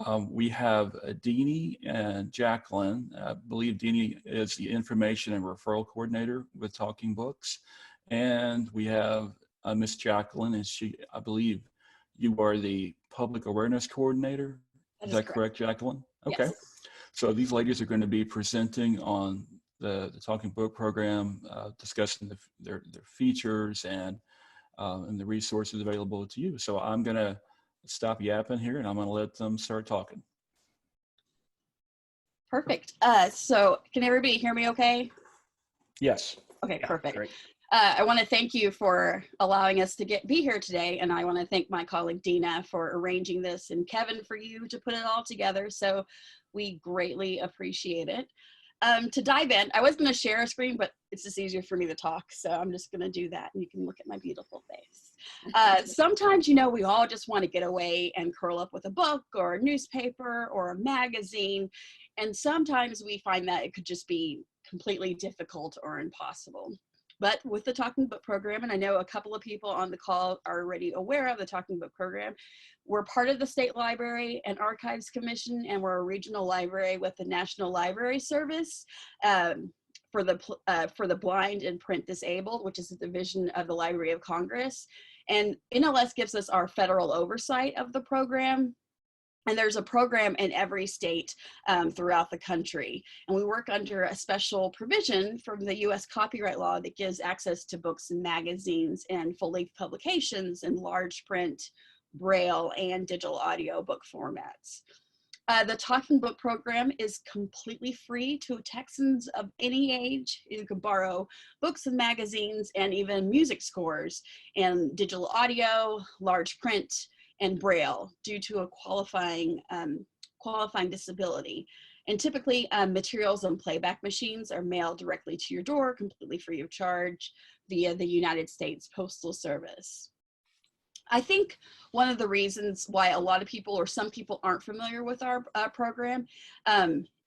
We have Dina and Jaclyn. I believe Dina is the Information and Referral Coordinator with Talking Books. And we have Miss Jaclyn, and I believe you are the Public Awareness Coordinator. Is that correct, Jaclyn? Okay. Yes. So these ladies are going to be presenting on the Talking Book program, discussing their features and the resources available to you. So I'm going to stop yapping here and I'm going to let them start talking. Perfect. So can everybody hear me okay? Yes. Okay, Yeah, perfect. great. I want to thank you for allowing us to be here today, and I want to thank my colleague Dina for arranging this, and Kevin for you to put it all together. So we greatly appreciate it. To dive in, I was going to share a screen, but it's just easier for me to talk, so I'm just going to do that, and you can look at my beautiful face. Sometimes, you know, we all just want to get away and curl up with a book or a newspaper or a magazine, and sometimes we find that it could just be completely difficult or impossible. But with the Talking Book program, and I know a couple of people on the call are already aware of the Talking Book program, we're part of the State Library and Archives Commission, and we're a regional library with the National Library Service for the blind and print disabled, which is a division of the Library of Congress. And NLS gives us our federal oversight of the program. And there's a program in every state throughout the country. And we work under a special provision from the US copyright law that gives access to books and magazines and full-length publications in large print, Braille, and digital audio book formats. The Talking Book program is completely free to Texans of any age. You can borrow books and magazines and even music scores and digital audio, large print, and Braille due to a qualifying disability. And typically materials and playback machines are mailed directly to your door, completely free of charge via the United States Postal Service. I think one of the reasons why a lot of people or some people aren't familiar with our program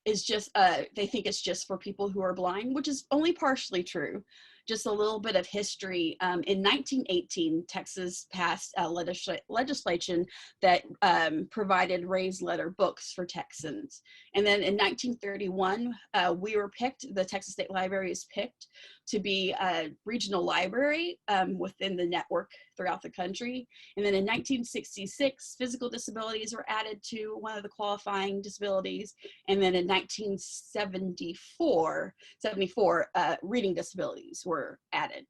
is just, they think it's just for people who are blind, which is only partially true. Just a little bit of history. In 1918, Texas passed legislation that provided raised letter books for Texans. And then in 1931, the Texas State Library is picked to be a regional library within the network throughout the country. And then in 1966, physical disabilities were added to one of the qualifying disabilities. And then in 1974, reading disabilities were added.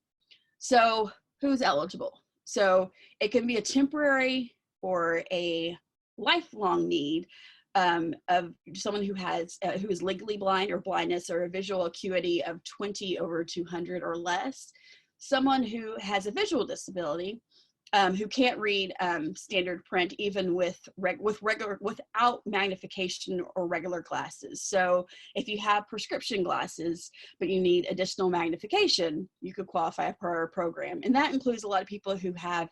So who's eligible? So it can be a temporary or a lifelong need of someone who is legally blind or blindness or a visual acuity of 20/200 or less, someone who has a visual disability, who can't read standard print even without magnification or regular glasses. So if you have prescription glasses, but you need additional magnification, you could qualify for our program. And that includes a lot of people who have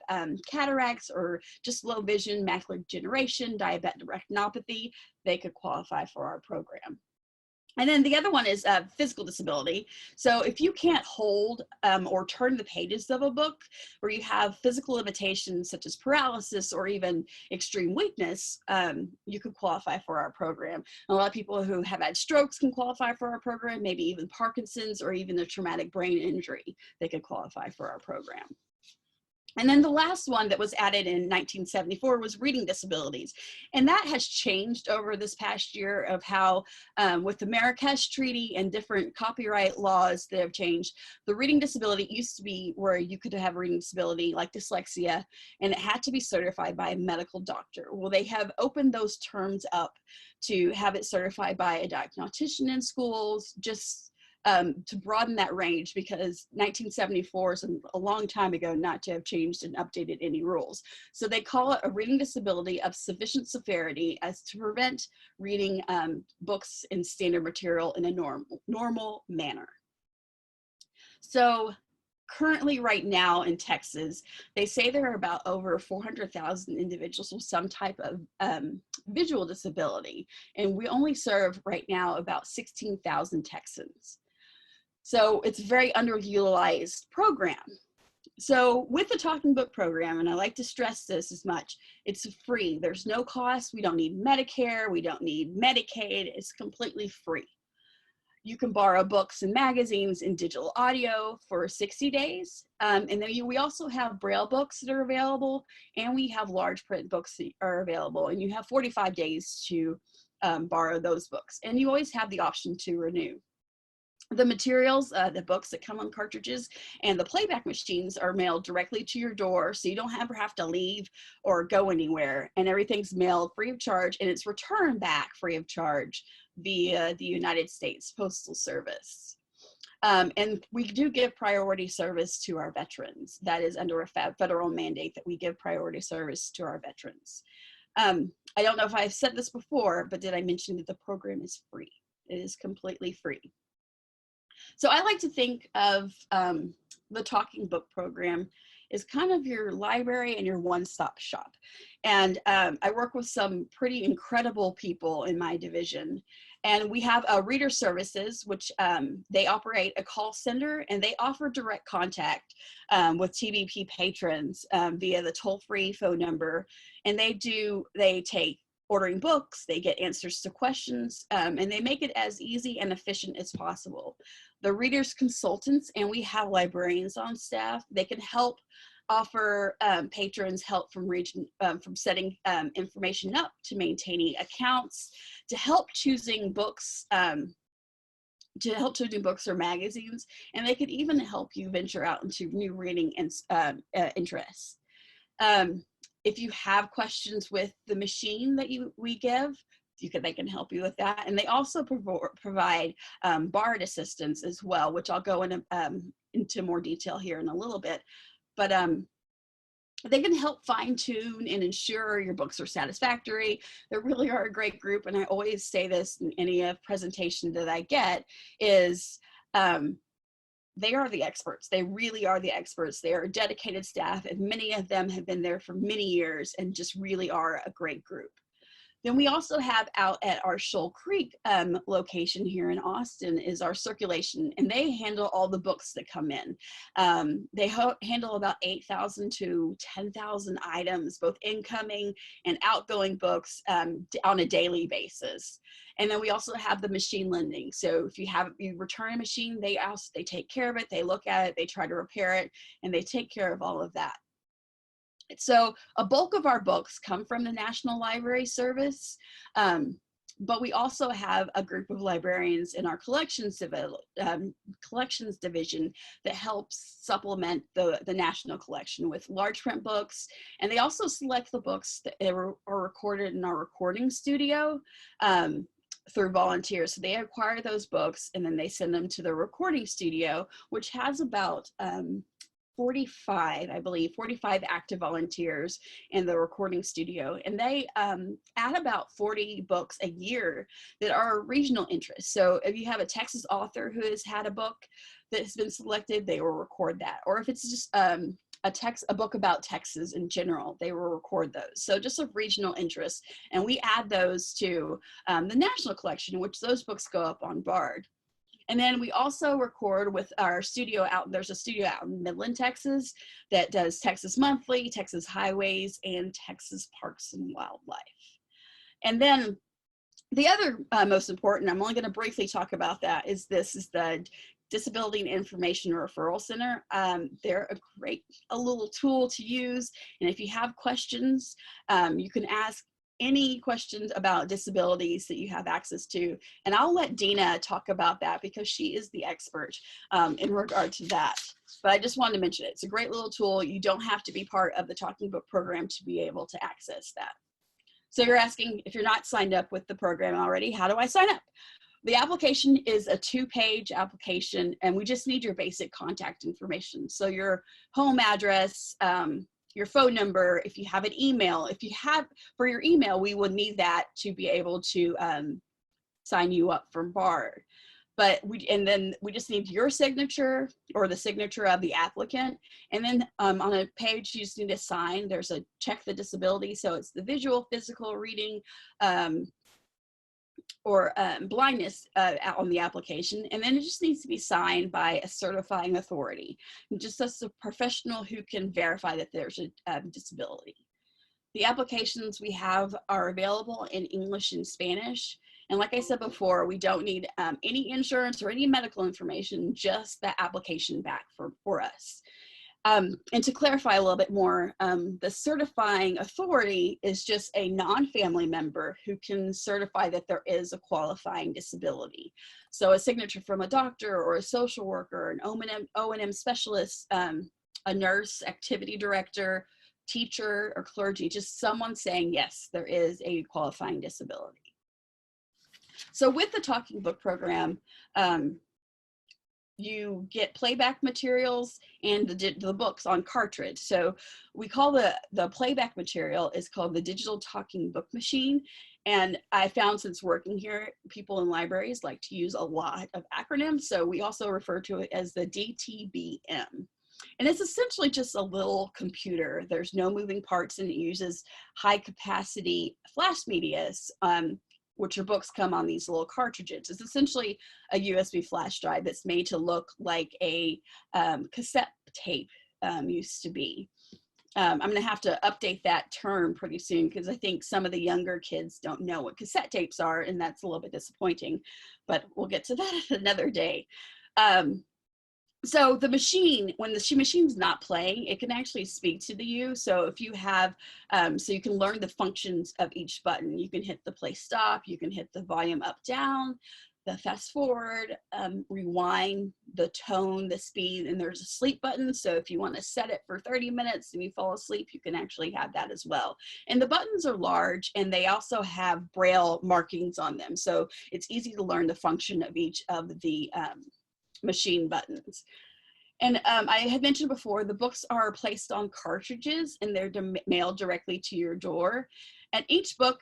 cataracts or just low vision, macular degeneration, diabetic retinopathy. They could qualify for our program. And then the other one is physical disability. So if you can't hold or turn the pages of a book, or you have physical limitations such as paralysis or even extreme weakness, you could qualify for our program. And a lot of people who have had strokes can qualify for our program, maybe even Parkinson's or even a traumatic brain injury, they could qualify for our program. And then the last one that was added in 1974 was reading disabilities. And that has changed over this past year of how, with the Marrakesh Treaty and different copyright laws that have changed, the reading disability used to be where you could have a reading disability like dyslexia, and it had to be certified by a medical doctor. Well, they have opened those terms up to have it certified by a diagnostician in schools, just to broaden that range, because 1974 is a long time ago not to have changed and updated any rules. So they call it a reading disability of sufficient severity as to prevent reading books in standard material in a normal manner. So currently right now in Texas, they say there are about over 400,000 individuals with some type of visual disability. And we only serve right now about 16,000 Texans. So it's a very underutilized program. So with the Talking Book program, and I like to stress this as much, it's free. There's no cost. We don't need Medicare. We don't need Medicaid. It's completely free. You can borrow books and magazines and digital audio for 60 days. And then we also have Braille books that are available, and we have large print books that are available. And you have 45 days to borrow those books. And you always have the option to renew. The materials, the books that come on cartridges and the playback machines are mailed directly to your door, so you don't ever have to leave or go anywhere, and everything's mailed free of charge, and it's returned back free of charge via the United States Postal Service. And we do give priority service to our veterans. That is under a federal mandate that we give priority service to our veterans. I don't know if I've said this before, but did I mention that the program is free? It is completely free. So I like to think of the Talking Book program as kind of your library and your one-stop shop. And I work with some pretty incredible people in my division. And we have reader services, which they operate a call center, and they offer direct contact with TBP patrons via the toll-free phone number. And they take ordering books, they get answers to questions, and they make it as easy and efficient as possible. The readers consultants, and we have librarians on staff, they can help offer patrons help from setting information up, to maintaining accounts, to help choosing books, books or magazines, and they could even help you venture out into new reading and interests. If you have questions with the machine that we give, they can help you with that. And they also provide BARD assistance as well, which I'll go into more detail here in a little bit. But they can help fine tune and ensure your books are satisfactory. They really are a great group. And I always say this in any presentation that I get is, they are the experts. They really are the experts. They are a dedicated staff, and many of them have been there for many years and just really are a great group. Then we also have out at our Shoal Creek location here in Austin is our circulation, and they handle all the books that come in. They handle about 8,000 to 10,000 items, both incoming and outgoing books on a daily basis. And then we also have the machine lending. So if you return a machine, they take care of it, they look at it, they try to repair it, and they take care of all of that. So a bulk of our books come from the National Library Service, but we also have a group of librarians in our collections division that helps supplement the national collection with large print books. And they also select the books that are recorded in our recording studio through volunteers. So they acquire those books and then they send them to the recording studio, which has about 45 active volunteers in the recording studio, and they add about 40 books a year that are regional interest. So if you have a Texas author who has had a book that has been selected, they will record that. Or if it's just a book about Texas in general, they will record those. So just of regional interest, and we add those to the national collection, which those books go up on BARD. And then we also record with our studio there's a studio out in Midland, Texas that does Texas Monthly, Texas Highways, and Texas Parks and Wildlife. And then the other most important, I'm only going to briefly talk about that, is the Disability and Information Referral Center. They're a little tool to use. And if you have questions, you can ask any questions about disabilities that you have access to. And I'll let Dina talk about that because she is the expert in regard to that. But I just wanted to mention it. It's a great little tool. You don't have to be part of the Talking Book program to be able to access that. So you're asking, if you're not signed up with the program already, how do I sign up? The application is a 2-page application, and we just need your basic contact information. So your home address, your phone number, if you have an email. For your email, we would need that to be able to sign you up for BARD. And then we just need your signature or the signature of the applicant. And then on a page, you just need to sign. There's a check the disability. So it's the visual, physical, reading, or blindness on the application, and then it just needs to be signed by a certifying authority, just as a professional who can verify that there's a disability. The applications we have are available in English and Spanish, and like I said before, we don't need any insurance or any medical information, just the application back for us. And to clarify a little bit more, the certifying authority is just a non-family member who can certify that there is a qualifying disability. So a signature from a doctor or a social worker, an O&M specialist, a nurse, activity director, teacher, or clergy, just someone saying, yes, there is a qualifying disability. So with the Talking Book program, you get playback materials and the books on cartridge. So we call the playback material is called the Digital Talking Book Machine. And I found since working here, people in libraries like to use a lot of acronyms. So we also refer to it as the DTBM. And it's essentially just a little computer. There's no moving parts, and it uses high capacity flash media, which your books come on these little cartridges. It's essentially a USB flash drive that's made to look like a cassette tape used to be. I'm gonna have to update that term pretty soon because I think some of the younger kids don't know what cassette tapes are, and that's a little bit disappointing, but we'll get to that another day. So the machine, when the machine's not playing, it can actually speak to you. So if you have, so you can learn the functions of each button. You can hit the play stop, you can hit the volume up, down, the fast forward, rewind, the tone, the speed, and there's a sleep button. So if you want to set it for 30 minutes and you fall asleep, you can actually have that as well. And the buttons are large, and they also have Braille markings on them. So it's easy to learn the function of each of the machine buttons. And I had mentioned before, the books are placed on cartridges and they're mailed directly to your door. And each book,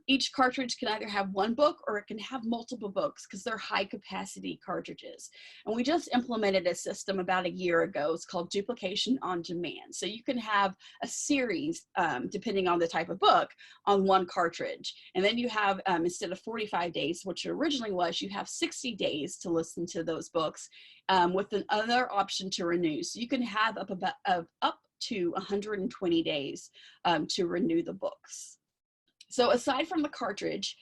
each cartridge can either have one book or it can have multiple books because they're high capacity cartridges. And we just implemented a system about a year ago. It's called duplication on demand. So you can have a series, depending on the type of book, on one cartridge. And then you have, instead of 45 days, which it originally was, you have 60 days to listen to those books with another option to renew. So you can have up to 120 days to renew the books. So aside from the cartridge,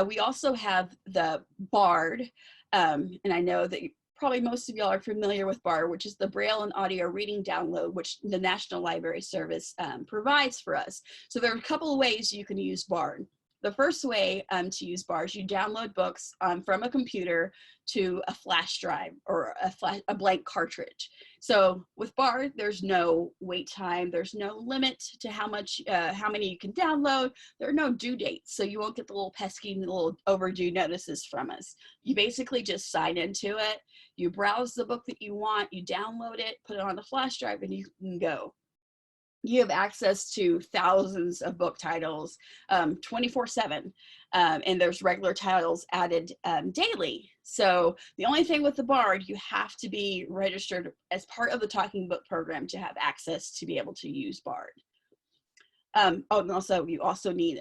we also have the BARD, and I know that probably most of y'all are familiar with BARD, which is the Braille and Audio Reading Download, which the National Library Service provides for us. So there are a couple of ways you can use BARD. The first way to use BARD is you download books from a computer to a flash drive or a blank cartridge. So with BARD, there's no wait time. There's no limit to how many you can download. There are no due dates, so you won't get the little pesky little overdue notices from us. You basically just sign into it. You browse the book that you want, you download it, put it on the flash drive, and you can go. You have access to thousands of book titles 24/7, and there's regular titles added daily. So the only thing with the BARD, you have to be registered as part of the Talking Book program to have access to be able to use BARD. And also, you also need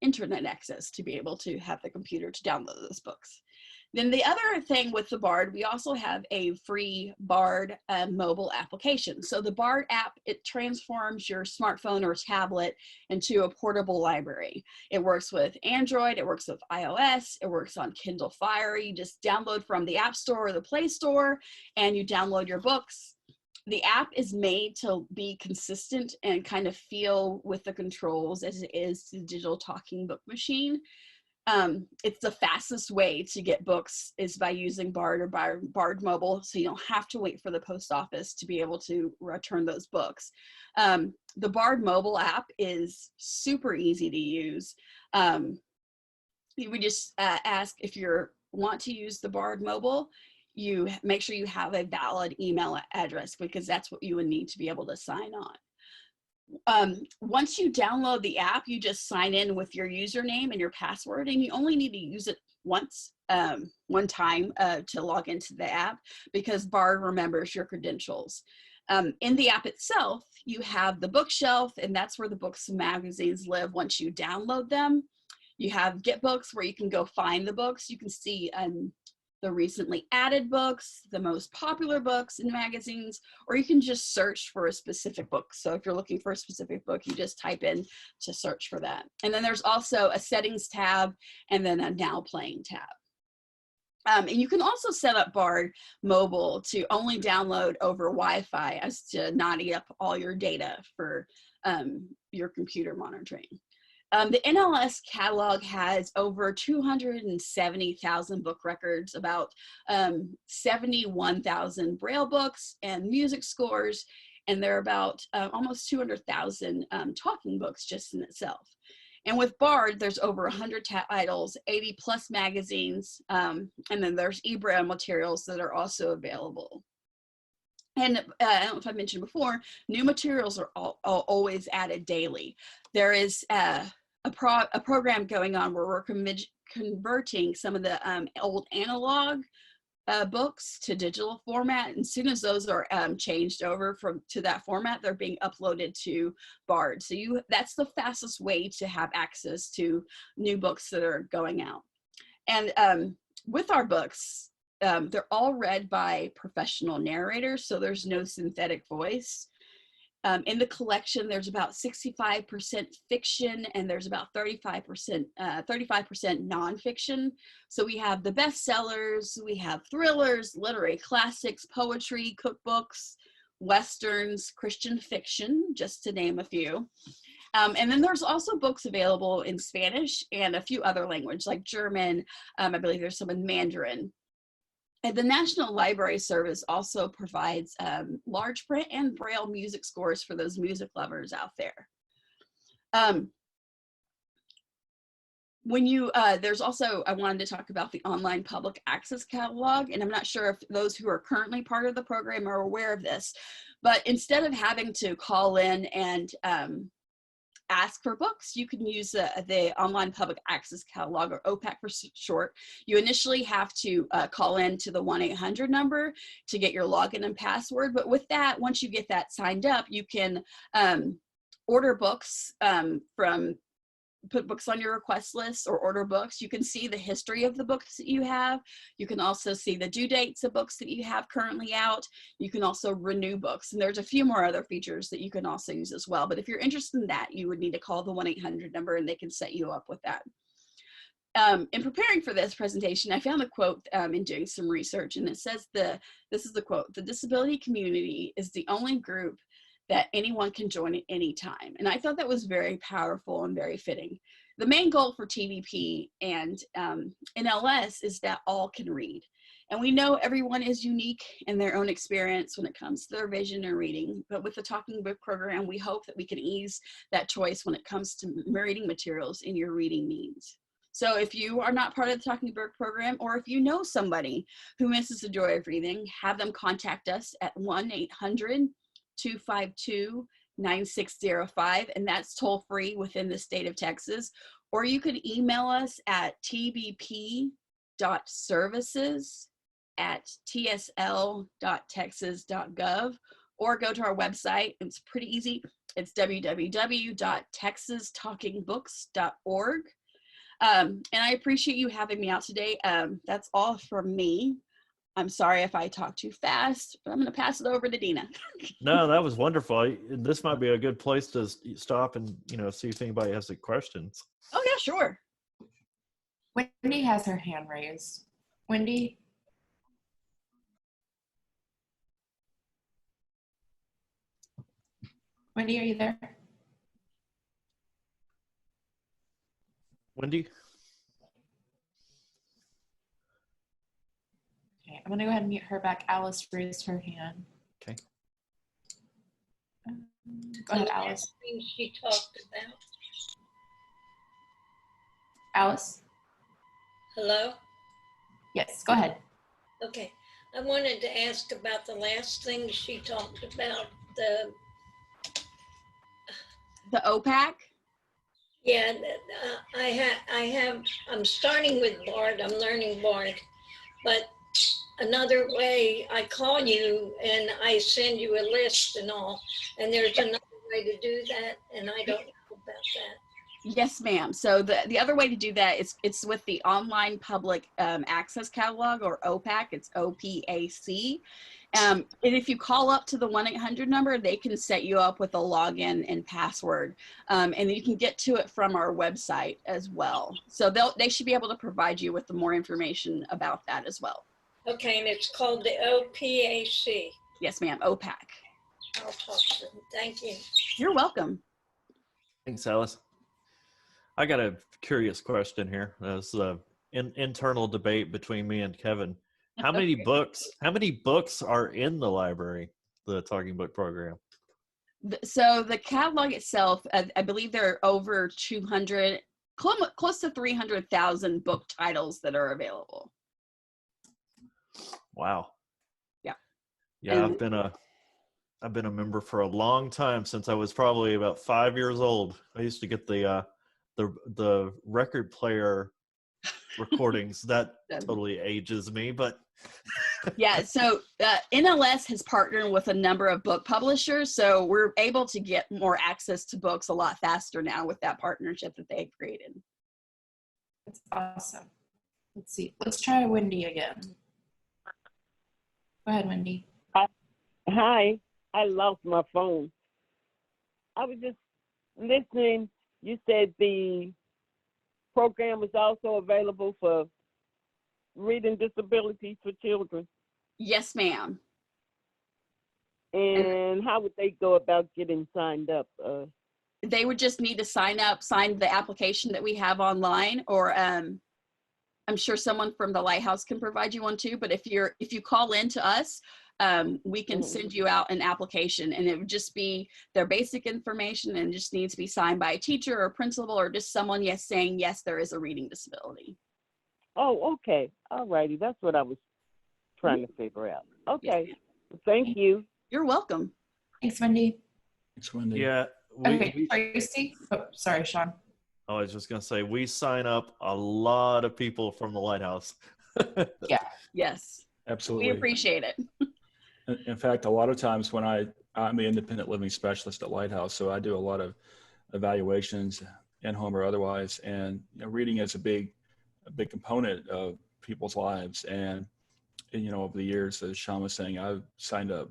internet access to be able to have the computer to download those books. Then the other thing with the BARD, we also have a free BARD mobile application. So the BARD app, it transforms your smartphone or tablet into a portable library. It works with Android, it works with iOS, it works on Kindle Fire. You just download from the App Store or the Play Store and you download your books. The app is made to be consistent and kind of feel with the controls as it is the Digital Talking Book Machine. It's the fastest way to get books is by using BARD or by BARD Mobile, so you don't have to wait for the post office to be able to return those books. The BARD Mobile app is super easy to use. We just ask if you want to use the BARD Mobile, you make sure you have a valid email address because that's what you would need to be able to sign on. Once you download the app, you just sign in with your username and your password, and you only need to use it once, one time to log into the app because BARD remembers your credentials. In the app itself, you have the bookshelf, and that's where the books and magazines live once you download them. You have Get Books, where you can go find the books. You can see the recently added books, the most popular books in magazines, or you can just search for a specific book. So if you're looking for a specific book, you just type in to search for that. And then there's also a settings tab and then a now playing tab. And you can also set up Bard Mobile to only download over Wi-Fi, as to not eat up all your data for your computer monitoring. The NLS catalog has over 270,000 book records, about 71,000 Braille books and music scores, and there are about almost 200,000 talking books just in itself. And with Bard, there's over 100 titles, 80 plus magazines, and then there's eBraille materials that are also available. And I don't know if I mentioned before, new materials are always added daily. There is a program going on where we're converting some of the old analog books to digital format, and as soon as those are changed over to that format, they're being uploaded to Bard. So that's the fastest way to have access to new books that are going out. And with our books, they're all read by professional narrators, so there's no synthetic voice. In the collection, there's about 65% fiction, and there's about 35% nonfiction. So we have the bestsellers, we have thrillers, literary classics, poetry, cookbooks, westerns, Christian fiction, just to name a few. And then there's also books available in Spanish and a few other languages, like German. I believe there's some in Mandarin. And the National Library Service also provides large print and Braille music scores for those music lovers out there. There's also, I wanted to talk about the online public access catalog, and I'm not sure if those who are currently part of the program are aware of this, but instead of having to call in and ask for books, you can use the online public access catalog, or OPAC for short. You initially have to call in to the 1-800 number to get your login and password. But with that, once you get that signed up, you can order books put books on your request list or order books. You can see the history of the books that you have. You can also see the due dates of books that you have currently out. You can also renew books. And there's a few more other features that you can also use as well. But if you're interested in that, you would need to call the 1-800 number and they can set you up with that. In preparing for this presentation, I found a quote in doing some research, and it says this is the quote: "The disability community is the only group that anyone can join at any time." And I thought that was very powerful and very fitting. The main goal for TVP and NLS is that all can read. And we know everyone is unique in their own experience when it comes to their vision and reading. But with the Talking Book program, we hope that we can ease that choice when it comes to reading materials in your reading needs. So if you are not part of the Talking Book program, or if you know somebody who misses the joy of reading, have them contact us at 1-800-252-9605, and that's toll free within the state of Texas. Or you could email us at tbp.services@tsl.texas.gov, or go to our website. It's pretty easy. It's www.texastalkingbooks.org. And I appreciate you having me out today. That's all from me. I'm sorry if I talk too fast, but I'm going to pass it over to Dina. No, that was wonderful. This might be a good place to stop and, see if anybody has any questions. Oh, yeah, sure. Wendy has her hand raised. Wendy? Wendy, are you there? Wendy? Okay, I'm going to go ahead and mute her back. Alice raised her hand. Okay. Go ahead, Alice. Things she talked about. Alice? Hello? Yes, go ahead. Okay. I wanted to ask about the last thing she talked about, The OPAC? Yeah, I'm starting with Bard, I'm learning Bard, but another way, I call you and I send you a list and all, and there's another way to do that, and I don't know about that. Yes, ma'am. So the other way to do that is it's with the Online Public Access Catalog, or OPAC. It's OPAC. And if you call up to the 1-800 number, they can set you up with a login and password. And you can get to it from our website as well. So they should be able to provide you with more information about that as well. Okay, and it's called the OPAC. Yes, ma'am. OPAC. I'll talk to them. Thank you. You're welcome. Thanks, Alice. I got a curious question here. There's an internal debate between me and Kevin. How many books? How many books are in the library, the Talking Book program? So the catalog itself, I believe there are over 200, close to 300,000 book titles that are available. Wow. Yeah. Yeah, And I've been a member for a long time, since I was probably about 5 years old. I used to get the record player recordings. That totally ages me, but yeah, so NLS has partnered with a number of book publishers, so we're able to get more access to books a lot faster now with that partnership that they've created. That's awesome. Let's see. Let's try Wendy again. Go ahead, Wendy. Hi, I lost my phone. I was just listening. You said the program is also available for reading disabilities for children. Yes, ma'am. And how would they go about getting signed up? They would just need to sign the application that we have online, or I'm sure someone from the Lighthouse can provide you one too. But if you call in to us, we can send you out an application, and it would just be their basic information, and just needs to be signed by a teacher or a principal, or just someone saying yes, there is a reading disability. Oh, okay. All righty. That's what I was trying to figure out. Okay. Yes. Thank you. You're welcome. Thanks, Wendy. Thanks, Wendy. yeah. Okay, Tracy. Oh, sorry, Sean. I was just gonna say, we sign up a lot of people from the Lighthouse. Yeah. Yes. Absolutely. We appreciate it. In fact, a lot of times when I'm the independent living specialist at Lighthouse, so I do a lot of evaluations, in-home or otherwise, and reading is a big component of people's lives. And over the years, as Sean was saying, I've signed up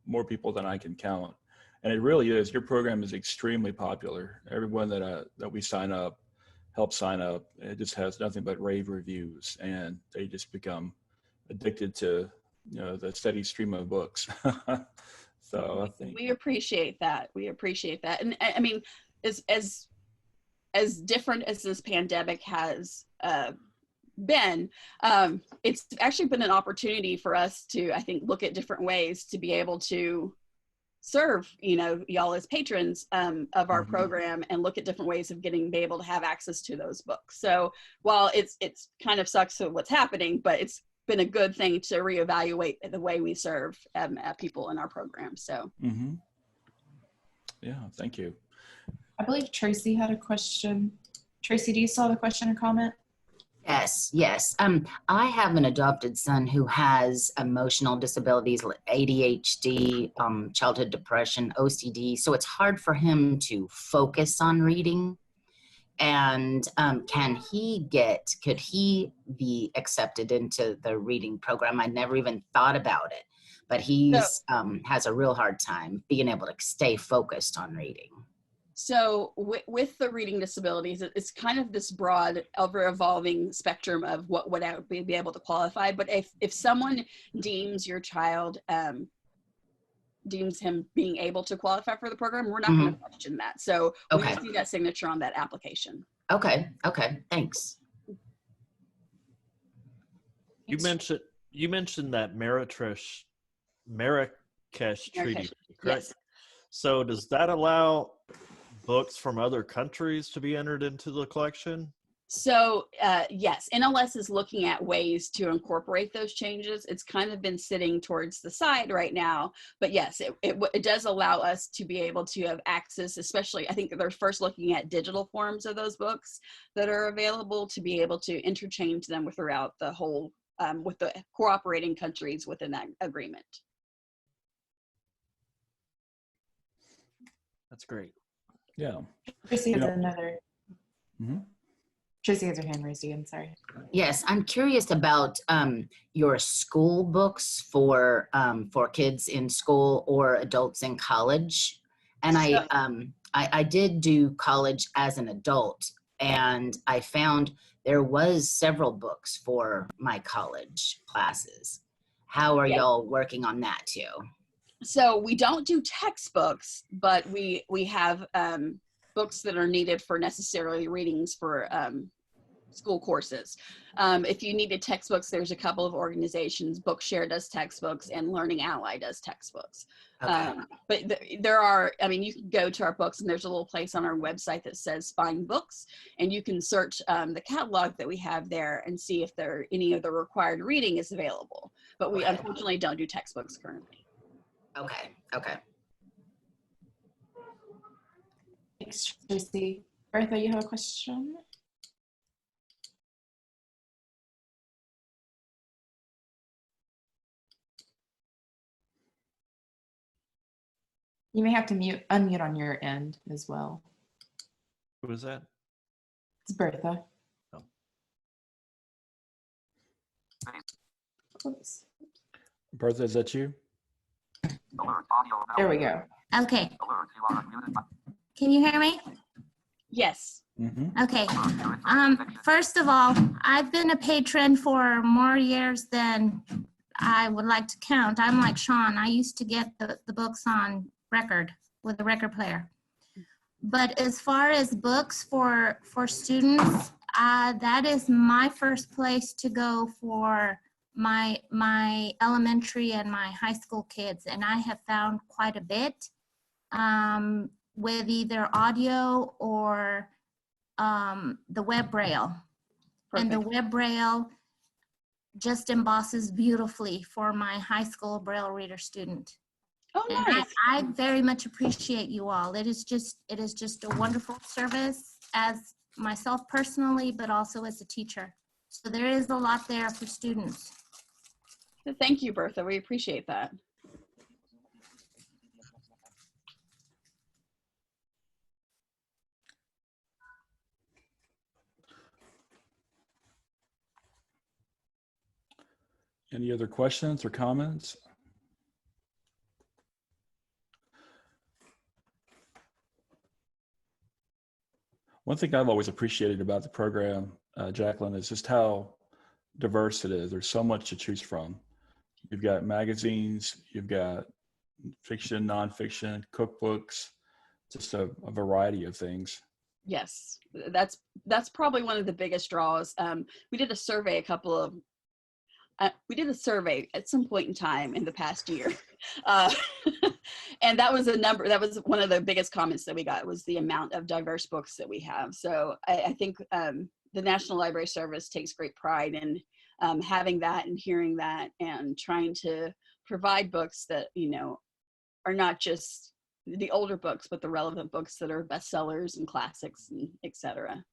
more people than I can count, and it really is. Your program is extremely popular. Everyone that we help sign up, it just has nothing but rave reviews, and they just become addicted to the steady stream of books. So I think we appreciate that. And I mean, as different as this pandemic has been, it's actually been an opportunity for us to, I think, look at different ways to be able to serve y'all as patrons of our program, and look at different ways of be able to have access to those books. So while it's kind of sucks to what's happening, but it's been a good thing to reevaluate the way we serve people in our program. So yeah, thank you. I believe Tracy had a question. Tracy, do you still have a question or comment? Yes. I have an adopted son who has emotional disabilities, like ADHD, childhood depression, OCD. So it's hard for him to focus on reading. And could he be accepted into the reading program? I never even thought about it, but he's has a real hard time being able to stay focused on reading. So with the reading disabilities, it's kind of this broad, ever-evolving spectrum of what would be able to qualify. But if someone deems your child, deems him being able to qualify for the program, we're not going to question that. So we just need that signature on that application. Okay, thanks. You mentioned that Marrakesh Treaty, correct? Yes. So does that allow books from other countries to be entered into the collection? So yes, NLS is looking at ways to incorporate those changes. It's kind of been sitting towards the side right now, but yes, it does allow us to be able to have access, especially I think they're first looking at digital forms of those books that are available, to be able to interchange them throughout the whole, with the cooperating countries within that agreement. That's great. Yeah. Tracy has another. Mhm. Tracy has her hand raised again. Sorry. Yes, I'm curious about your school books for kids in school or adults in college. And I did do college as an adult, and I found there was several books for my college classes. How are Yeah. y'all working on that too? So we don't do textbooks, but we have books that are needed for necessarily readings for school courses. If you needed textbooks, there's a couple of organizations. Bookshare does textbooks, and Learning Ally does textbooks. Okay. But there are, I mean, you can go to our books, and there's a little place on our website that says Find Books, and you can search the catalog that we have there and see if there any of the required reading is available. But we Okay. unfortunately don't do textbooks currently. Okay. Okay. Thanks, Tracy. Bertha, you have a question? You may have to unmute on your end as well. Who was that? It's Bertha. Oh. Oops. Bertha, is that you? There we go. Okay. Can you hear me? Yes. Mm-hmm. Okay. First of all, I've been a patron for more years than I would like to count. I'm like Sean. I used to get the books on record with a record player. But as far as books for students, that is my first place to go for my elementary and my high school kids, and I have found quite a bit with either audio or the web braille. Perfect. And the web braille just embosses beautifully for my high school braille reader student. Oh, And nice. I very much appreciate you all. It is just a wonderful service as myself personally, but also as a teacher. So there is a lot there for students. Thank you, Bertha. We appreciate that. Any other questions or comments? One thing I've always appreciated about the program, Jaclyn, is just how diverse it is. There's so much to choose from. You've got magazines, you've got fiction, nonfiction, cookbooks, just a variety of things. Yes, that's probably one of the biggest draws. We did a survey we did a survey at some point in time in the past year. And that was one of the biggest comments that we got, was the amount of diverse books that we have. So I think the National Library Service takes great pride in having that and hearing that and trying to provide books that, are not just the older books, but the relevant books that are bestsellers and classics, and et cetera.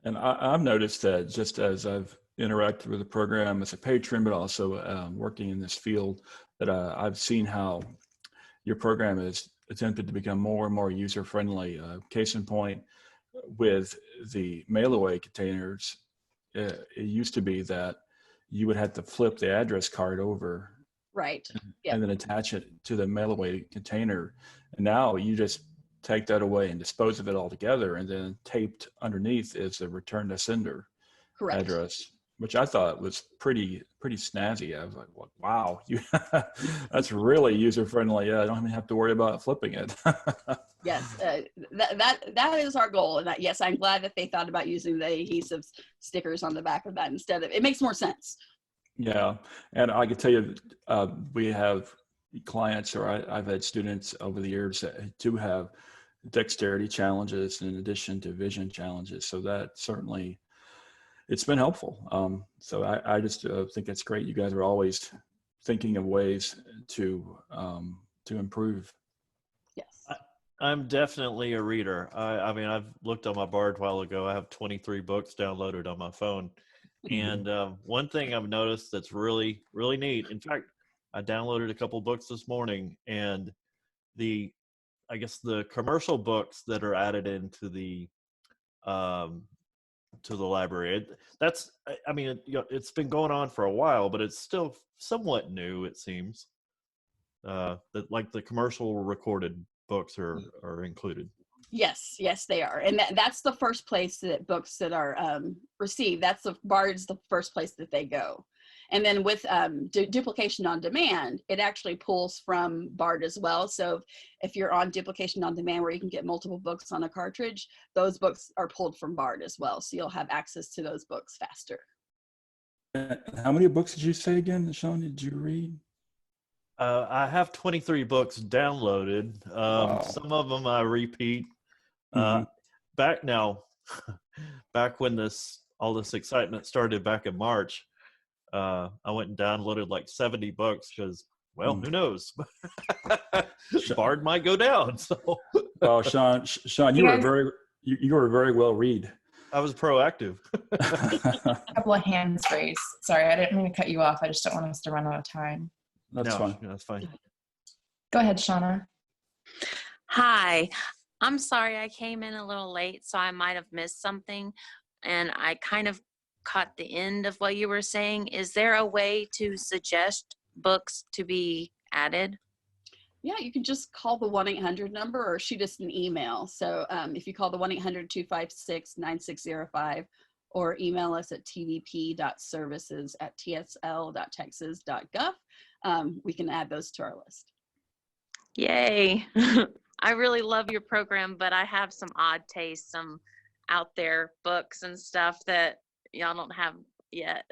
And I've noticed that just as I've interacted with the program as a patron, but also working in this field, that I've seen how your program has attempted to become more and more user-friendly. Case in point, with the mail-away containers, it used to be that you would have to flip the address card over, Right. and then attach it to the mail-away container. And now you just take that away and dispose of it altogether, and then taped underneath is the return to sender Correct. address, which I thought was pretty snazzy. I was like, well, wow, that's really user-friendly. Yeah, I don't even have to worry about flipping it. Yes, that is our goal. And yes, I'm glad that they thought about using the adhesive stickers on the back of that instead of, it makes more sense. Yeah, and I can tell you, we have clients, or I've had students over the years that do have dexterity challenges in addition to vision challenges. So that certainly, it's been helpful. So I just think it's great. You guys are always thinking of ways to improve. Yes. I'm definitely a reader. I mean, I've looked on my Bard a while ago. I have 23 books downloaded on my phone. And one thing I've noticed that's really, really neat. In fact, I downloaded a couple books this morning, and I guess the commercial books that are added into the to the library. I mean, it's been going on for a while, but it's still somewhat new, it seems. That like the commercial recorded books are included. Yes, they are. And that's the first place that books that are received. BARD's the first place that they go. And then with duplication on demand, it actually pulls from BARD as well. So if you're on duplication on demand where you can get multiple books on a cartridge, those books are pulled from BARD as well. So you'll have access to those books faster. How many books did you say again, Sean, did you read? I have 23 books downloaded. Wow. Some of them I repeat. Mhm. Back when all this excitement started back in March, I went and downloaded like 70 books because, well, who knows? BARD might go down. So, well, Sean, you were very well read. I was proactive. A couple of hands raised. Sorry, I didn't mean to cut you off. I just don't want us to run out of time. That's fine. That's fine. Go ahead, Shauna. Hi, I'm sorry I came in a little late, so I might have missed something, and I kind of caught the end of what you were saying. Is there a way to suggest books to be added? Yeah, you can just call the 1-800 number or shoot us an email. So if you call the 1-800-256-9605 or email us at tvp.services@tsl.texas.gov, we can add those to our list. Yay. I really love your program, but I have some odd tastes, some out there books and stuff that y'all don't have yet.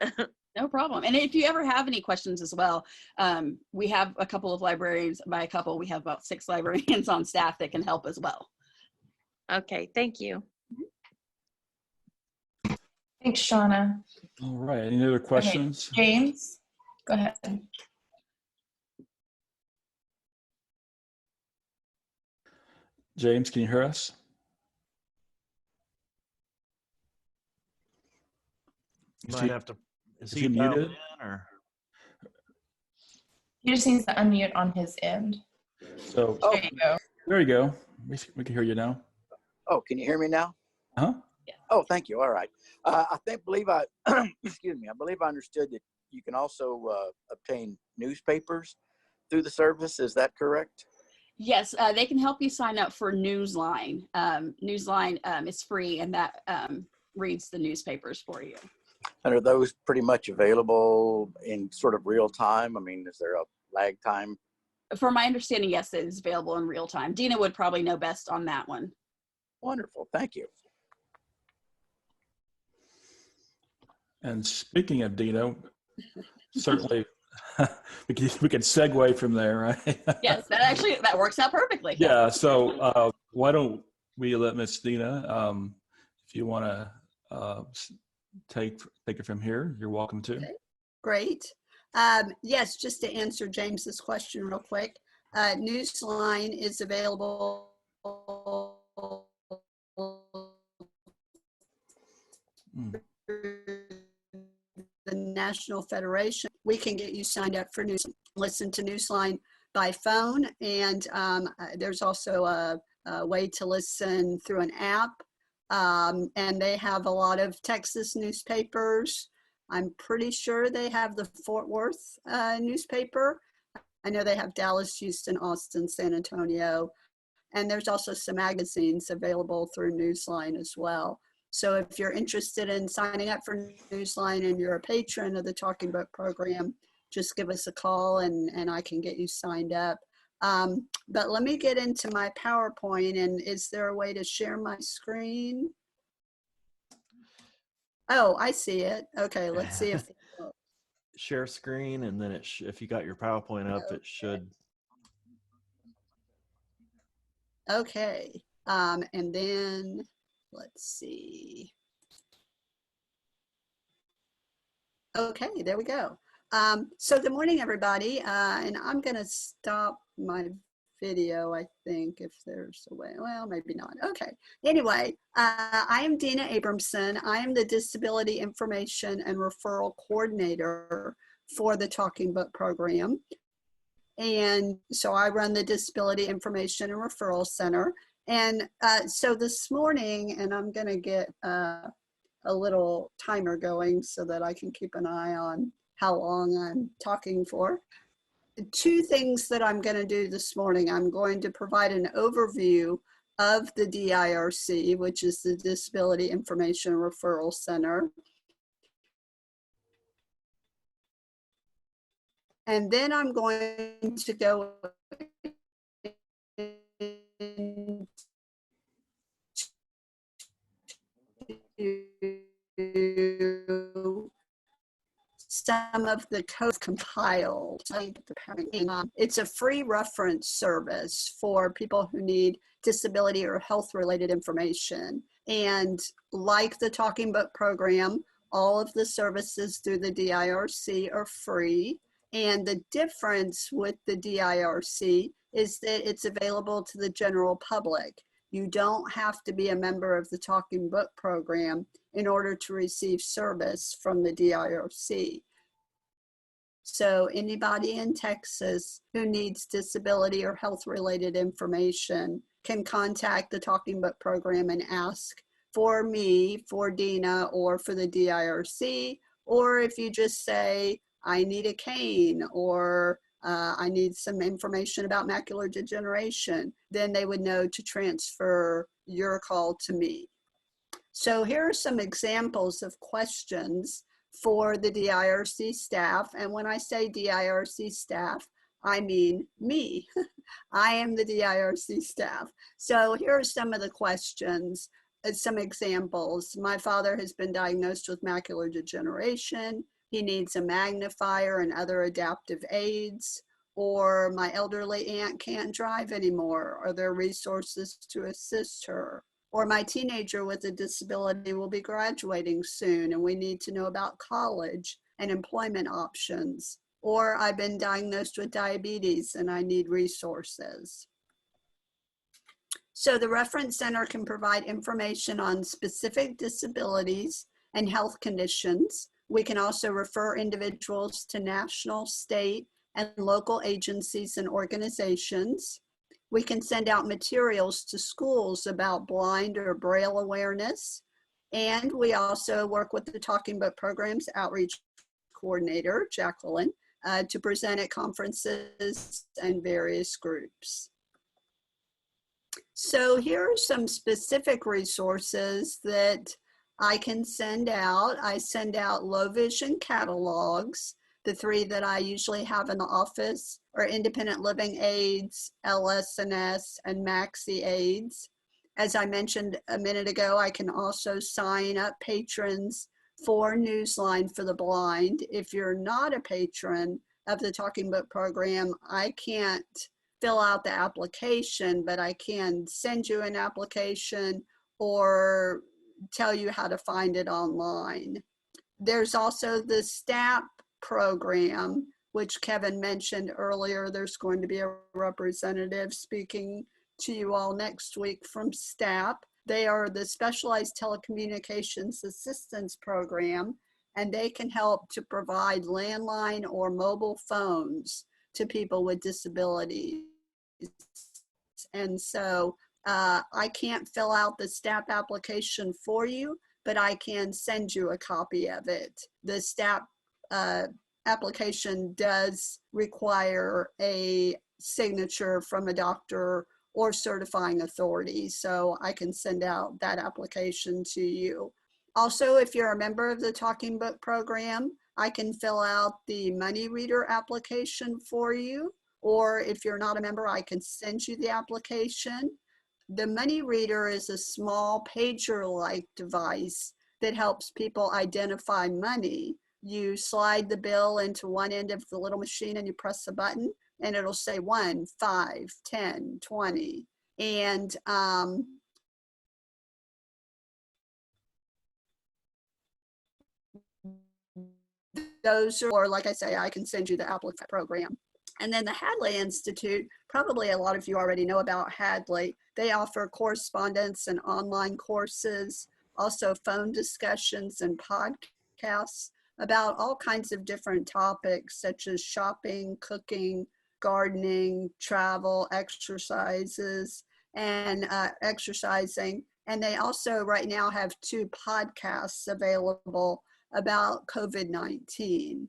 No problem. And if you ever have any questions as well, we have a couple of librarians. By a couple, we have about 6 librarians on staff that can help as well. Okay, thank you. Thanks, Shauna. All right. Any other questions? Okay, James, go ahead. James, can you hear us? You might have to. Is he muted? in, or? He just needs to unmute on his end. So There you go. there you go. We can hear you now. Oh, can you hear me now? Huh? Yeah. Oh, thank you. All right. Believe I excuse me. I believe I understood that you can also obtain newspapers through the service. Is that correct? Yes, they can help you sign up for Newsline. Newsline is free, and that reads the newspapers for you. And are those pretty much available in sort of real time? I mean, is there a lag time? From my understanding, yes, it is available in real time. Dina would probably know best on that one. Wonderful. Thank you. And speaking of Dina, certainly we can segue from there, right? Yes, that works out perfectly. Yeah. So why don't we let Miss Dina, if you want to take it from here, you're welcome to. Okay, great. Yes, just to answer James's question real quick, Newsline is available the National Federation. We can get you signed up for listen to Newsline by phone, and there's also a way to listen through an app, and they have a lot of Texas newspapers. I'm pretty sure they have the Fort Worth newspaper. I know they have Dallas, Houston, Austin, San Antonio, and there's also some magazines available through Newsline as well. So if you're interested in signing up for Newsline and you're a patron of the Talking Book program, just give us a call and I can get you signed up. But let me get into my PowerPoint, and is there a way to share my screen? Oh, I see it. Okay, let's see if Share screen, and then if you got your PowerPoint up, Okay. it should. Okay, and then let's see. Okay, there we go. So good morning, everybody. And I'm gonna stop my video, I think, if there's a way. Well, maybe not. Okay. Anyway, I am Dina Abramson. I am the Disability Information and Referral Coordinator for the Talking Book program. And so I run the Disability Information and Referral Center. And so this morning, and I'm going to get a little timer going so that I can keep an eye on how long I'm talking for. Two things that I'm going to do this morning. I'm going to provide an overview of the DIRC, which is the Disability Information Referral Center. And then I'm going to go into some of the code compiled. It's a free reference service for people who need disability or health-related information. And like the Talking Book program, all of the services through the DIRC are free. And the difference with the DIRC is that it's available to the general public. You don't have to be a member of the Talking Book program in order to receive service from the DIRC. So anybody in Texas who needs disability or health-related information can contact the Talking Book program and ask for me, for Dina, or for the DIRC. Or if you just say, I need a cane, or I need some information about macular degeneration, then they would know to transfer your call to me. So here are some examples of questions for the DIRC staff. And when I say DIRC staff, I mean me. I am the DIRC staff. So here are some of the questions, some examples. My father has been diagnosed with macular degeneration. He needs a magnifier and other adaptive aids. Or my elderly aunt can't drive anymore. Are there resources to assist her? Or my teenager with a disability will be graduating soon and we need to know about college and employment options. Or I've been diagnosed with diabetes and I need resources. So the Reference Center can provide information on specific disabilities and health conditions. We can also refer individuals to national, state, and local agencies and organizations. We can send out materials to schools about blind or braille awareness. And we also work with the Talking Book Program's outreach coordinator, Jaclyn, to present at conferences and various groups. So here are some specific resources that I can send out. I send out low vision catalogs. The three that I usually have in the office are independent living aids, LS&S, and Maxi aids. As I mentioned a minute ago, I can also sign up patrons for Newsline for the Blind. If you're not a patron of the Talking Book program, I can't fill out the application, but I can send you an application or tell you how to find it online. There's also the STAP program, which Kevin mentioned earlier. There's going to be a representative speaking to you all next week from STAP. They are the Specialized Telecommunications Assistance Program, and they can help to provide landline or mobile phones to people with disabilities. And so I can't fill out the STAP application for you, but I can send you a copy of it. The STAP application does require a signature from a doctor or certifying authority, so I can send out that application to you. Also, if you're a member of the Talking Book program, I can fill out the Money Reader application for you, or if you're not a member, I can send you the application. The Money Reader is a small pager-like device that helps people identify money. You slide the bill into one end of the little machine and you press a button and it'll say 1, 5, 10, 20. And those are, or like I say, I can send you the applicant program. And then the Hadley Institute, probably a lot of you already know about Hadley. They offer correspondence and online courses, also phone discussions and podcasts about all kinds of different topics such as shopping, cooking, gardening, travel, exercises. and exercising. And they also right now have 2 podcasts available about COVID-19.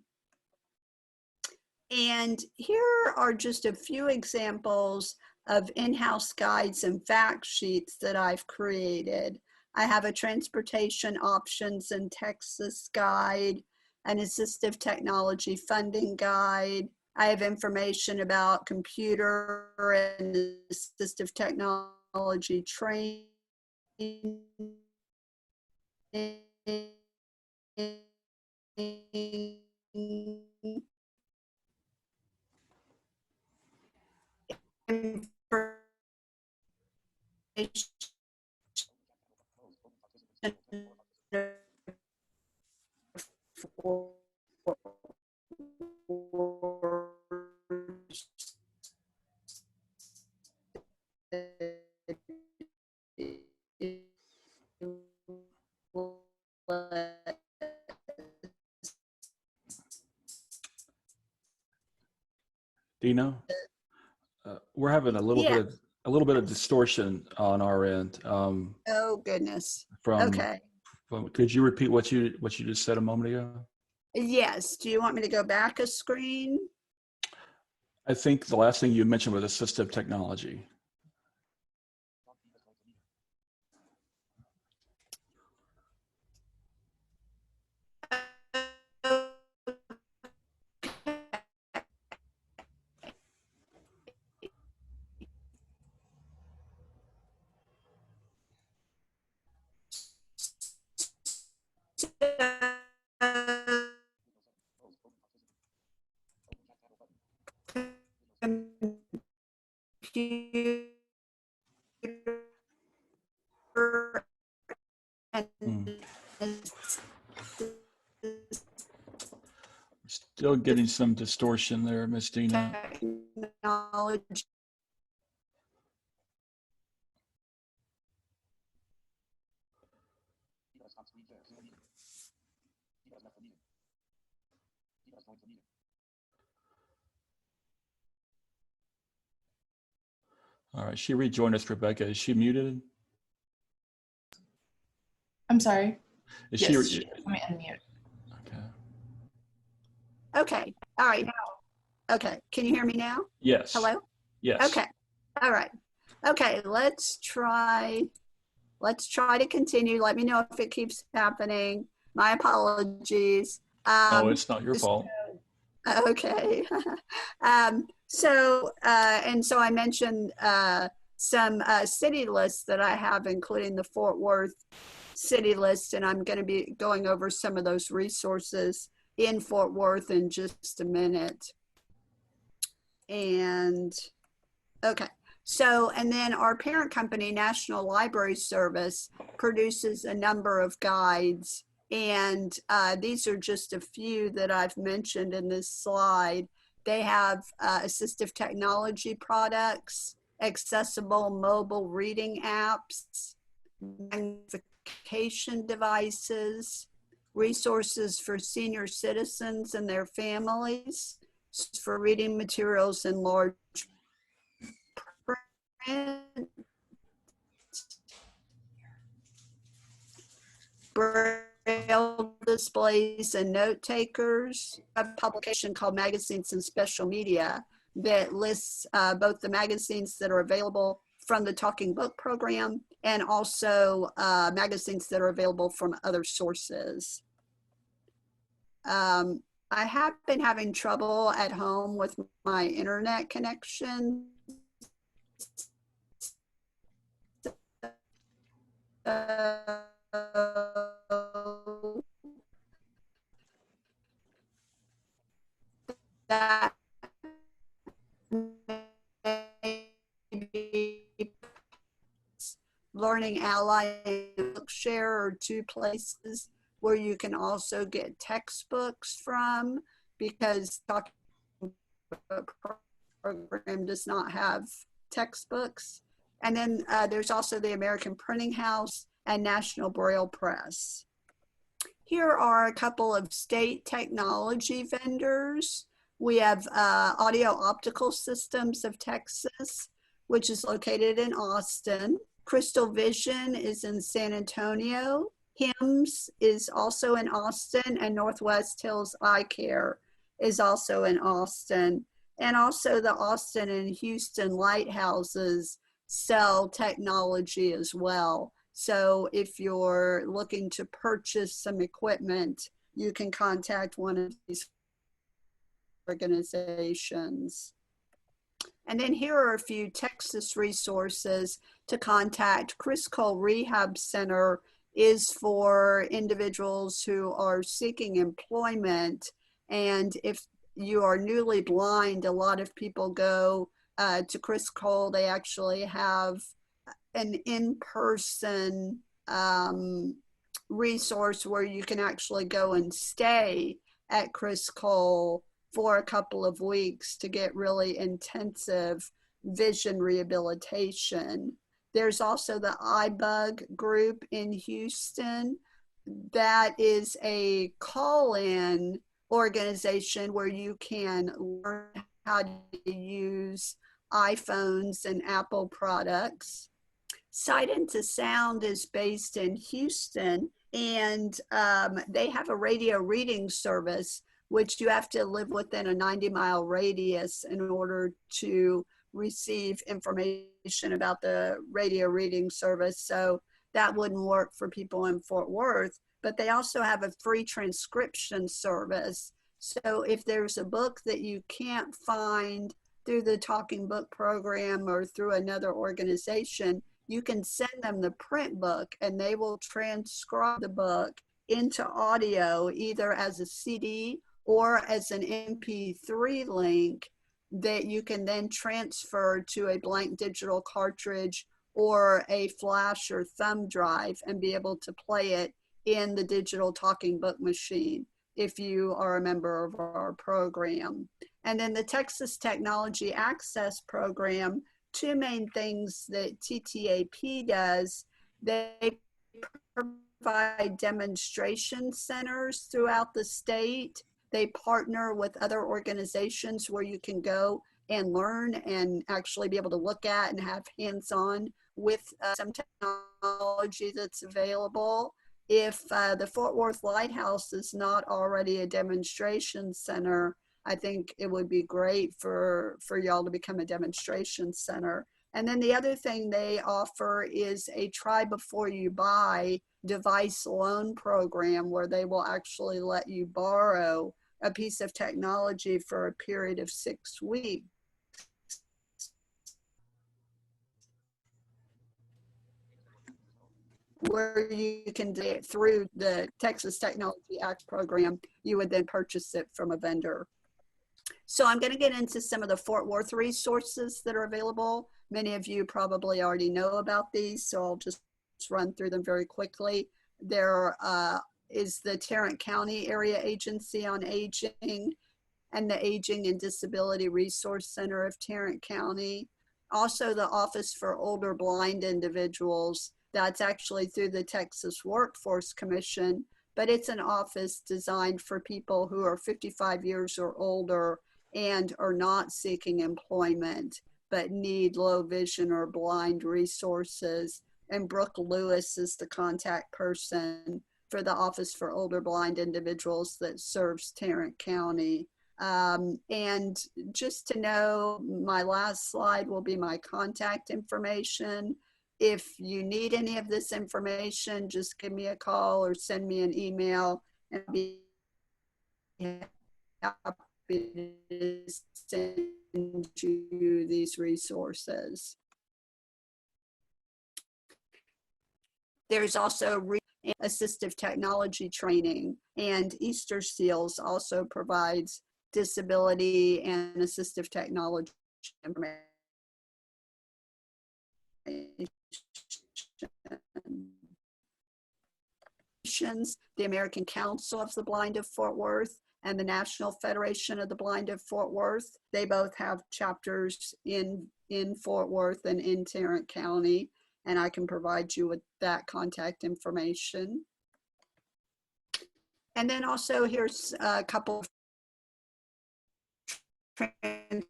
And here are just a few examples of in-house guides and fact sheets that I've created. I have a transportation options in Texas guide, an assistive technology funding guide. I have information about computer and assistive technology training. Dina, we're having a little Yeah. bit of distortion on our end. Oh goodness. From, Okay. could you repeat what you just said a moment ago? Yes. Do you want me to go back a screen? I think the last thing you mentioned was assistive technology. Still getting some distortion there, Miss Dina. Technology. All right, she rejoined us, Rebecca. Is she muted? I'm sorry. Is Yes, she? let me unmute. Okay. Okay. All right. Okay. Can you hear me now? Yes. Hello? Yes. Okay. All right. Okay. Let's try to continue. Let me know if it keeps happening. My apologies. Oh, it's not your fault. Okay. And so I mentioned some city lists that I have, including the Fort Worth city list, and I'm going to be going over some of those resources in Fort Worth in just a minute. And okay. So, and then our parent company, National Library Service, produces a number of guides. And these are just a few that I've mentioned in this slide. They have assistive technology products, accessible mobile reading apps, magnification devices, resources for senior citizens and their families, for reading materials in large print, braille displays and note takers. A publication called Magazines and Special Media that lists both the magazines that are available from the Talking Book program and also magazines that are available from other sources. I have been having trouble at home with my internet connection. That Learning Ally and Bookshare are 2 places where you can also get textbooks from, because Talking Book program does not have textbooks. And then there's also the American Printing House and National Braille Press. Here are a couple of state technology vendors. We have Audio Optical Systems of Texas, which is located in Austin. Crystal Vision is in San Antonio. HIMS is also in Austin, and Northwest Hills Eye Care is also in Austin. And also the Austin and Houston lighthouses sell technology as well. So if you're looking to purchase some equipment, you can contact one of these organizations. And then here are a few Texas resources to contact. Chris Cole Rehab Center is for individuals who are seeking employment. And if you are newly blind, a lot of people go to Chris Cole. They actually have an in-person resource where you can actually go and stay at Chris Cole for a couple of weeks to get really intensive vision rehabilitation. There's also the iBug group in Houston. That is a call-in organization where you can learn how to use iPhones and Apple products. Sight into Sound is based in Houston, and they have a radio reading service, which you have to live within a 90-mile radius in order to receive information about the radio reading service. So that wouldn't work for people in Fort Worth, but they also have a free transcription service. So if there's a book that you can't find through the Talking Book program or through another organization, you can send them the print book and they will transcribe the book into audio, either as a CD or as an MP3 link that you can then transfer to a blank digital cartridge or a flash or thumb drive and be able to play it in the digital talking book machine if you are a member of our program. And then the Texas Technology Access Program, two main things that TTAP does: they provide demonstration centers throughout the state. They partner with other organizations where you can go and learn and actually be able to look at and have hands-on with some technology that's available. If the Fort Worth Lighthouse is not already a demonstration center, I think it would be great for y'all to become a demonstration center. And then the other thing they offer is a try before you buy device loan program, where they will actually let you borrow a piece of technology for a period of 6 weeks. Where you can do it through the Texas Technology Act program, you would then purchase it from a vendor. So I'm going to get into some of the Fort Worth resources that are available. Many of you probably already know about these, so I'll just run through them very quickly. There is the Tarrant County Area Agency on Aging and the Aging and Disability Resource Center of Tarrant County. Also the Office for Older Blind Individuals. That's actually through the Texas Workforce Commission, but it's an office designed for people who are 55 years or older and are not seeking employment, but need low vision or blind resources. And Brooke Lewis is the contact person for the Office for Older Blind Individuals that serves Tarrant County. And just to know, my last slide will be my contact information. If you need any of this information, just give me a call or send me an email, and I'll be happy to send you these resources. There's also assistive technology training, and Easter Seals also provides disability and assistive technology information. The American Council of the Blind of Fort Worth and the National Federation of the Blind of Fort Worth, they both have chapters in Fort Worth and in Tarrant County, and I can provide you with that contact information. And then also here's a couple of transportation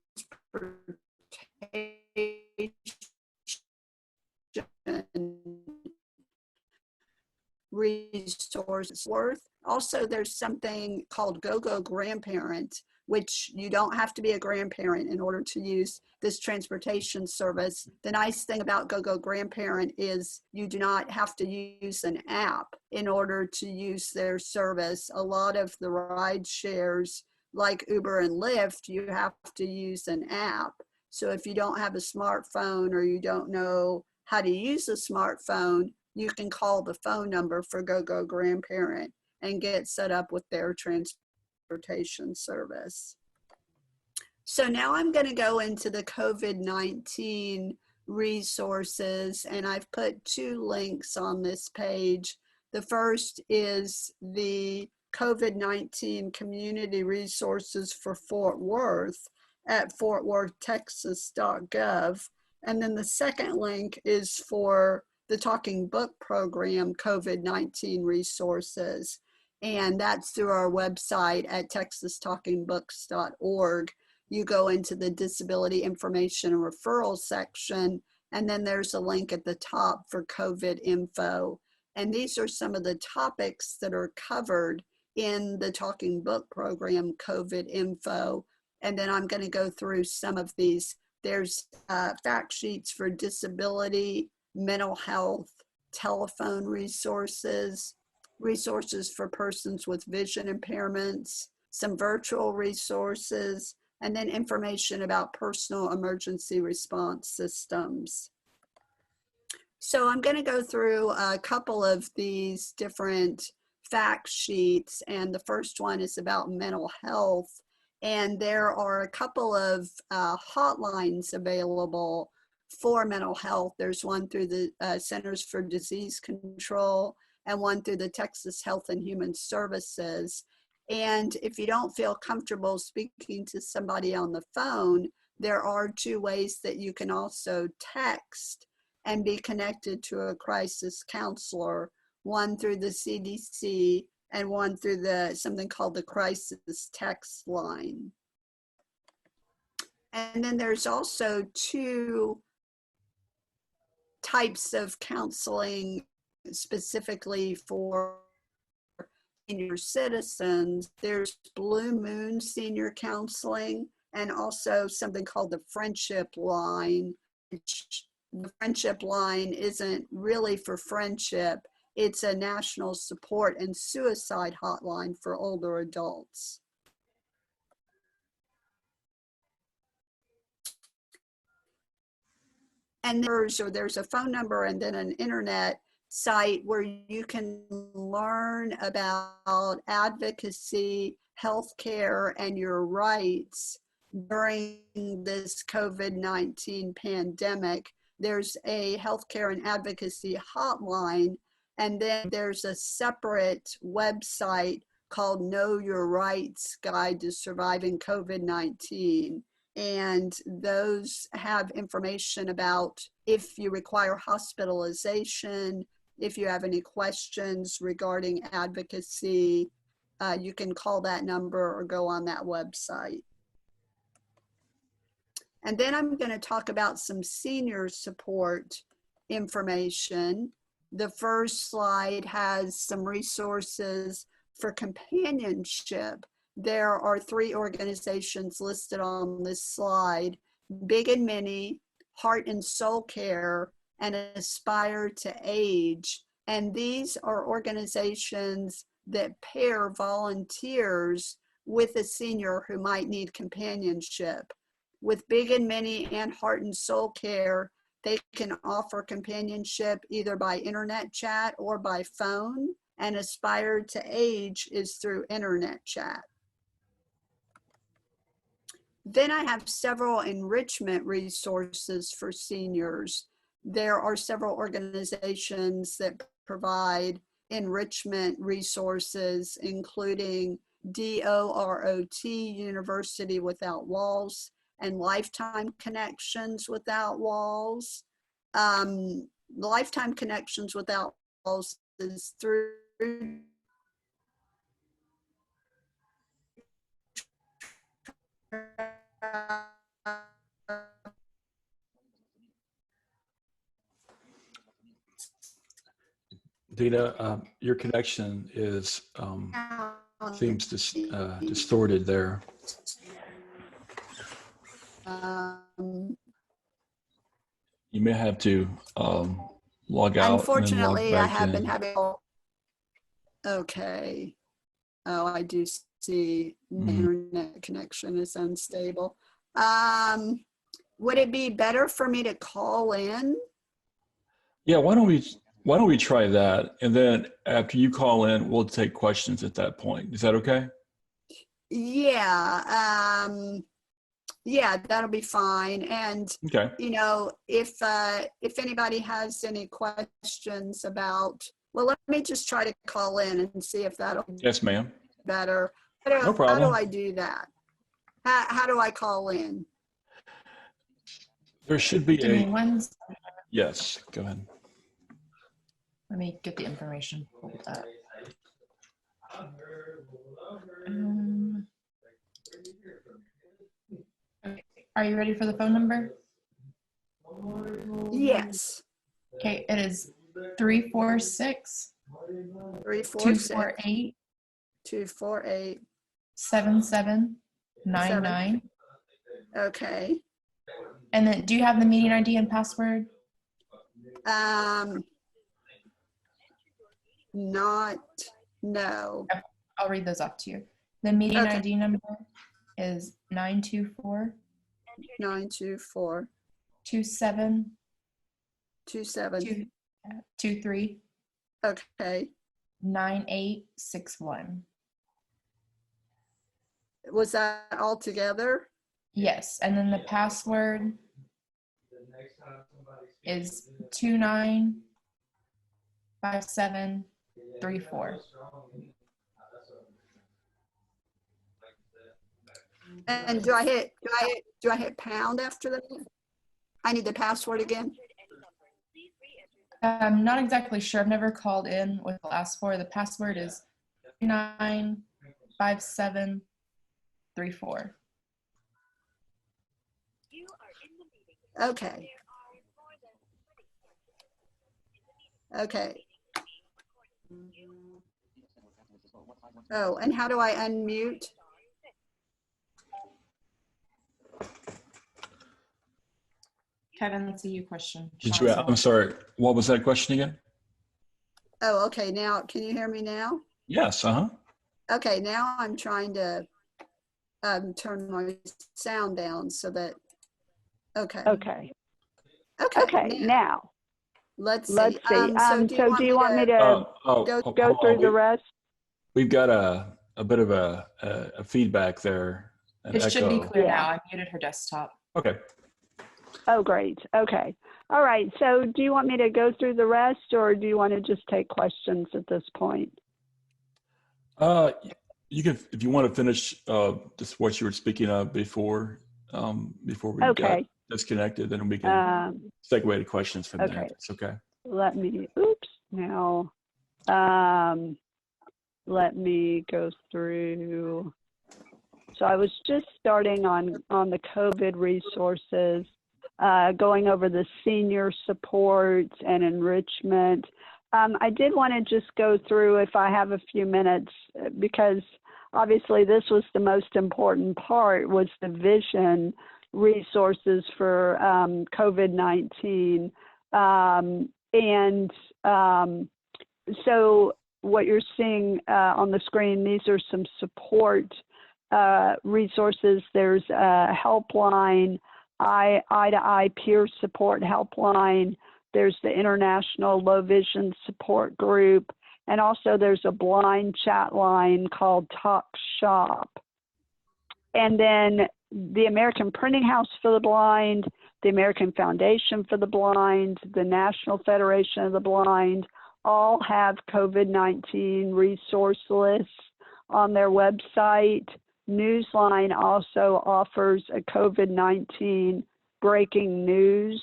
resources worth. Also, there's something called GoGo Grandparent, which you don't have to be a grandparent in order to use this transportation service. The nice thing about GoGo Grandparent is you do not have to use an app in order to use their service. A lot of the ride shares like Uber and Lyft, you have to use an app. So if you don't have a smartphone or you don't know how to use a smartphone, you can call the phone number for GoGo Grandparent and get set up with their transportation service. So now I'm going to go into the COVID-19 resources, and I've put 2 links on this page. The first is the COVID-19 community resources for Fort Worth at fortworthtexas.gov. And then the second link is for the Talking Book Program COVID-19 resources. And that's through our website at texastalkingbooks.org. You go into the Disability Information and Referral section, and then there's a link at the top for COVID info. And these are some of the topics that are covered in the Talking Book Program COVID info. And then I'm going to go through some of these. There's fact sheets for disability, mental health, telephone resources, resources for persons with vision impairments, some virtual resources, and then information about personal emergency response systems. So I'm going to go through a couple of these different fact sheets, and the first one is about mental health. And there are a couple of hotlines available for mental health. There's one through the Centers for Disease Control and one through the Texas Health and Human Services. And if you don't feel comfortable speaking to somebody on the phone, there are 2 ways that you can also text and be connected to a crisis counselor, one through the CDC and one through something called the crisis text line. And then there's also 2 types of counseling specifically for senior citizens. There's Blue Moon Senior Counseling and also something called the Friendship Line. The Friendship Line isn't really for friendship. It's a national support and suicide hotline for older adults. And there's a phone number and then an internet site where you can learn about advocacy, healthcare, and your rights during this COVID-19 pandemic. There's a healthcare and advocacy hotline, and then there's a separate website called Know Your Rights Guide to Surviving COVID-19. And those have information about if you require hospitalization, if you have any questions regarding advocacy, you can call that number or go on that website. And then I'm going to talk about some senior support information. The first slide has some resources for companionship. There are 3 organizations listed on this slide: Big and Many, Heart and Soul Care, and Aspire to Age. And these are organizations that pair volunteers with a senior who might need companionship. With Big and Many and Heart and Soul Care, they can offer companionship either by internet chat or by phone, and Aspire to Age is through internet chat. Then I have several enrichment resources for seniors. There are several organizations that provide enrichment resources, including DOROT, University Without Walls, and Lifetime Connections Without Walls. Lifetime Connections Without Walls is through Dina, your connection is seems distorted there. You may have to log out. Unfortunately, and then log I back have been in. having. Okay. Oh, I do see the internet connection is unstable. Would it be better for me to call in? Yeah, why don't we try that, and then after you call in, we'll take questions at that point. Is that okay? Yeah. Yeah, that'll be fine. And Okay. you know, if anybody has any questions about, well, let me just try to call in and see if that'll be Yes, ma'am. better. No How problem. do I do that? How do I call in? There should be Give me a. one. Yes, go ahead. Let me get the information pulled up. Okay. Are you ready for the phone number? Yes. Okay, it is 346 248 248 7799. Okay. And then, do you have the meeting ID and password? No. I'll read those off to you. The meeting Okay. ID number is 924 924 27 27. 23 Okay. 9861. Was that all together? Yes, and then the password is 295734. And do I hit pound after that? I need the password again. I'm not exactly sure. I've never called in with the last four. The password is 295734. Okay. Okay. Oh, and how do I unmute? Kevin, that's a you question. Did you? I'm sorry. What was that question again? Oh, okay. Now, can you hear me now? Yes. Okay. Now I'm trying to turn my sound down so that. Okay. Okay. Okay. Now let's see. let's see. So Do you want me to go through the rest? We've got a bit of a feedback there. An It should be echo. clear now. I muted her desktop. Okay. Oh, great. Okay. All right. So do you want me to go through the rest, or do you want to just take questions at this point? You can, if you want to finish just what you were speaking of before we got disconnected, then we can segue to questions from there. It's okay. Let me, now, let me go through. So I was just starting on the COVID resources, going over the senior support and enrichment. I did want to just go through, if I have a few minutes, because obviously this was the most important part, was the vision resources for COVID-19. So what you're seeing on the screen, these are some support resources. There's a helpline, eye-to-eye peer support helpline. There's the International Low Vision Support Group. And also there's a blind chat line called Talk Shop. And then the American Printing House for the Blind, the American Foundation for the Blind, the National Federation of the Blind, all have COVID-19 resource lists on their website. Newsline also offers a COVID-19 breaking news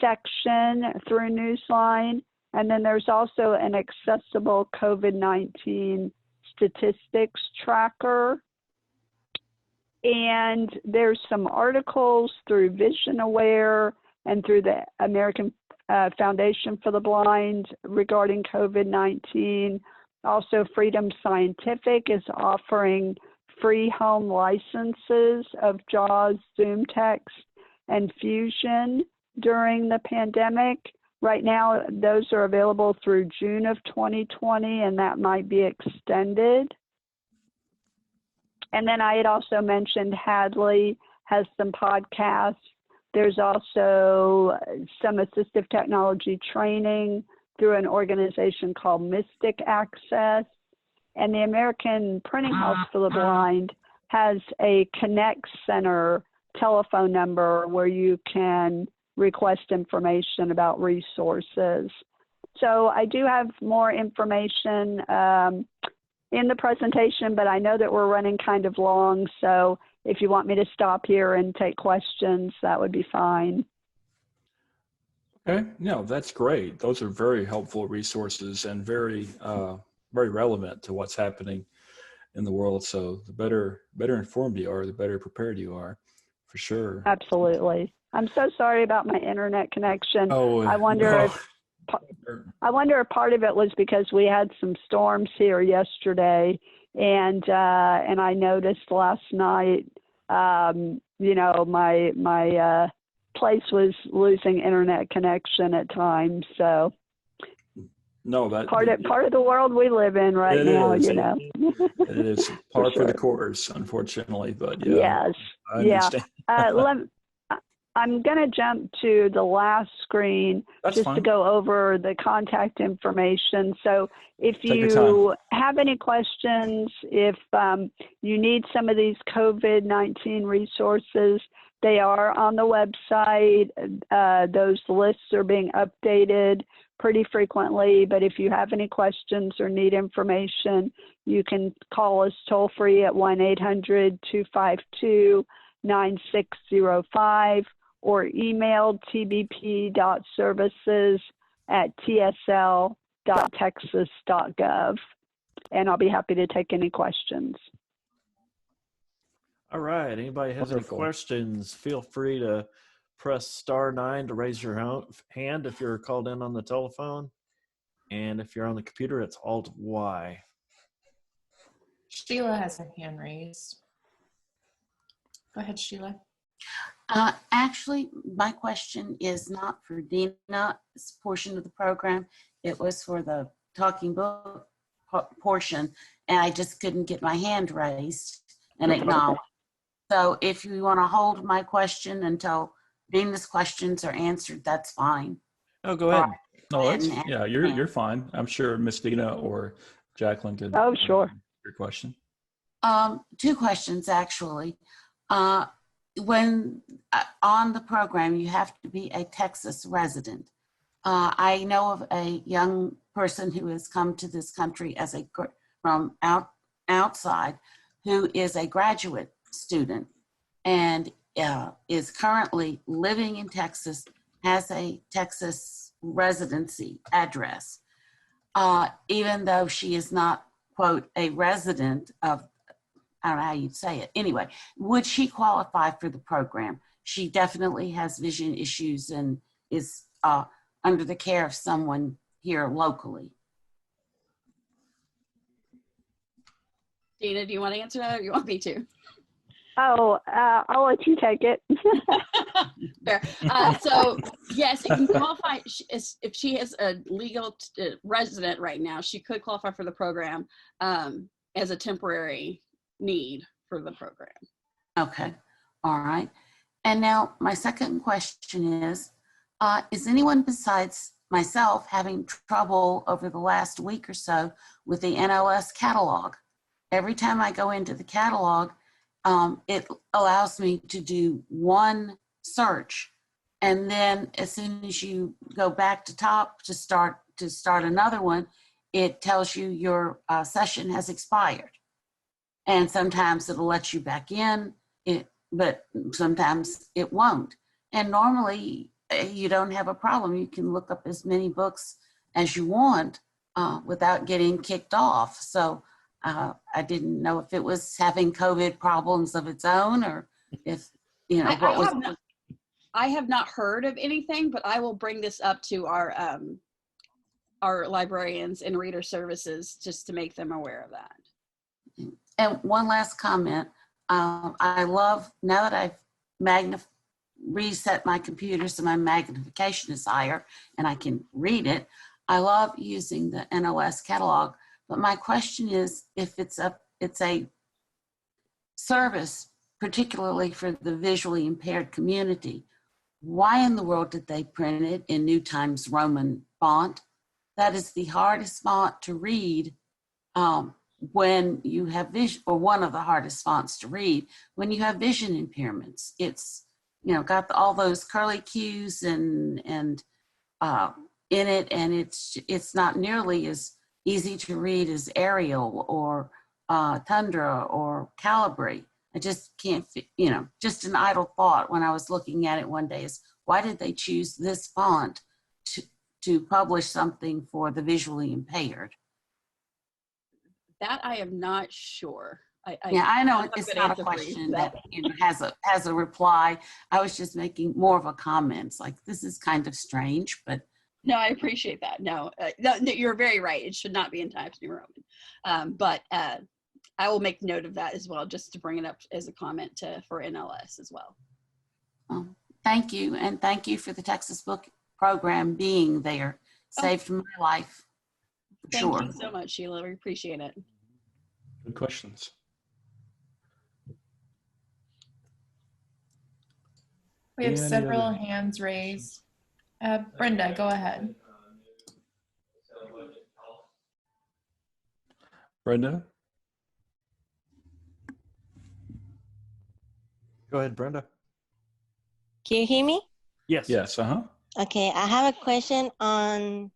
section through Newsline. And then there's also an accessible COVID-19 statistics tracker. And there's some articles through Vision Aware and through the American Foundation for the Blind regarding COVID-19. Also, Freedom Scientific is offering free home licenses of JAWS, Zoom Text, and Fusion during the pandemic. Right now, those are available through June of 2020, and that might be extended. And then I had also mentioned Hadley has some podcasts. There's also some assistive technology training through an organization called Mystic Access. And the American Printing House for the Blind has a Connect Center telephone number where you can request information about resources. So I do have more information in the presentation, but I know that we're running kind of long. So if you want me to stop here and take questions, that would be fine. Okay, no, that's great. Those are very helpful resources and very relevant to what's happening in the world. So the better informed you are, the better prepared you are, for sure. Absolutely. I'm so sorry about my internet connection. Oh, I wonder if part of it was because we had some storms here yesterday, and I noticed last night, you know, my place was losing internet connection at times. So no, that part of the world we live in right now, is. you know. It is par for the sure. course, unfortunately, but yeah. Yes. I understand. I'm going to jump to the last screen. That's just fine. to go over the contact information. So if Take your you time. have any questions, if you need some of these COVID-19 resources, they are on the website. Those lists are being updated pretty frequently, but if you have any questions or need information, you can call us toll free at 1-800-252-9605 or email tbp.services@tsl.texas.gov, and I'll be happy to take any questions. All right. Anybody has Wonderful. any questions, feel free to press *9 to raise your hand if you're called in on the telephone. And if you're on the computer, it's Alt-Y. Sheila has her hand raised. Go ahead, Sheila. Actually, my question is not for Dina's portion of the program. It was for the talking book portion, and I just couldn't get my hand raised and acknowledged. So if you want to hold my question until Dina's questions are answered, that's fine. Oh, go ahead. No, that's, yeah, you're fine. I'm sure Miss Dina or Jaclyn could. Oh, sure. Your question. Two questions, actually. When on the program, you have to be a Texas resident. I know of a young person who has come to this country as from outside, who is a graduate student and is currently living in Texas, has a Texas residency address, even though she is not, quote, a resident of, I don't know how you'd say it. Anyway, would she qualify for the program? She definitely has vision issues and is under the care of someone here locally. Dina, do you want to answer that or you want me to? Oh, I'll let you take it. Fair. So yes, it can qualify. If she is a legal resident right now, she could qualify for the program as a temporary need for the program. Okay, all right. And now my second question is anyone besides myself having trouble over the last week or so with the NOS catalog? Every time I go into the catalog, it allows me to do one search, and then as soon as you go back to top to start another one, it tells you your session has expired. And sometimes it'll let you back in, but sometimes it won't. And normally you don't have a problem. You can look up as many books as you want without getting kicked off. So I didn't know if it was having COVID problems of its own, or if, you know, I have not heard of anything, but I will bring this up to our librarians and reader services just to make them aware of that. And one last comment. I love, now that I've reset my computer so my magnification is higher and I can read it, I love using the NOS catalog. But my question is, if it's a service, particularly for the visually impaired community, why in the world did they print it in New Times Roman font? That is the hardest font to read when you have vision, or one of the hardest fonts to read when you have vision impairments. It's, you know, got all those curly cues and in it, and it's not nearly as easy to read as Arial or Tundra or Calibri. I just can't, you know, just an idle thought when I was looking at it one day is, why did they choose this font to publish something for the visually impaired? That I am not sure. I know it's not a question that has a reply. I was just making more of a comment. It's like, this is kind of strange, but. No, I appreciate that. No, you're very right. It should not be in Times New Roman. But I will make note of that as well, just to bring it up as a comment for NLS as well. Thank you. And thank you for the Texas Book Program being there. Saved my life. Thank you so much, Sheila. We appreciate it. Good questions. We have several hands raised. Brenda, go ahead. Brenda? Go ahead, Brenda. Can you hear me? Yes. Yes, uh-huh. Okay, I have a question on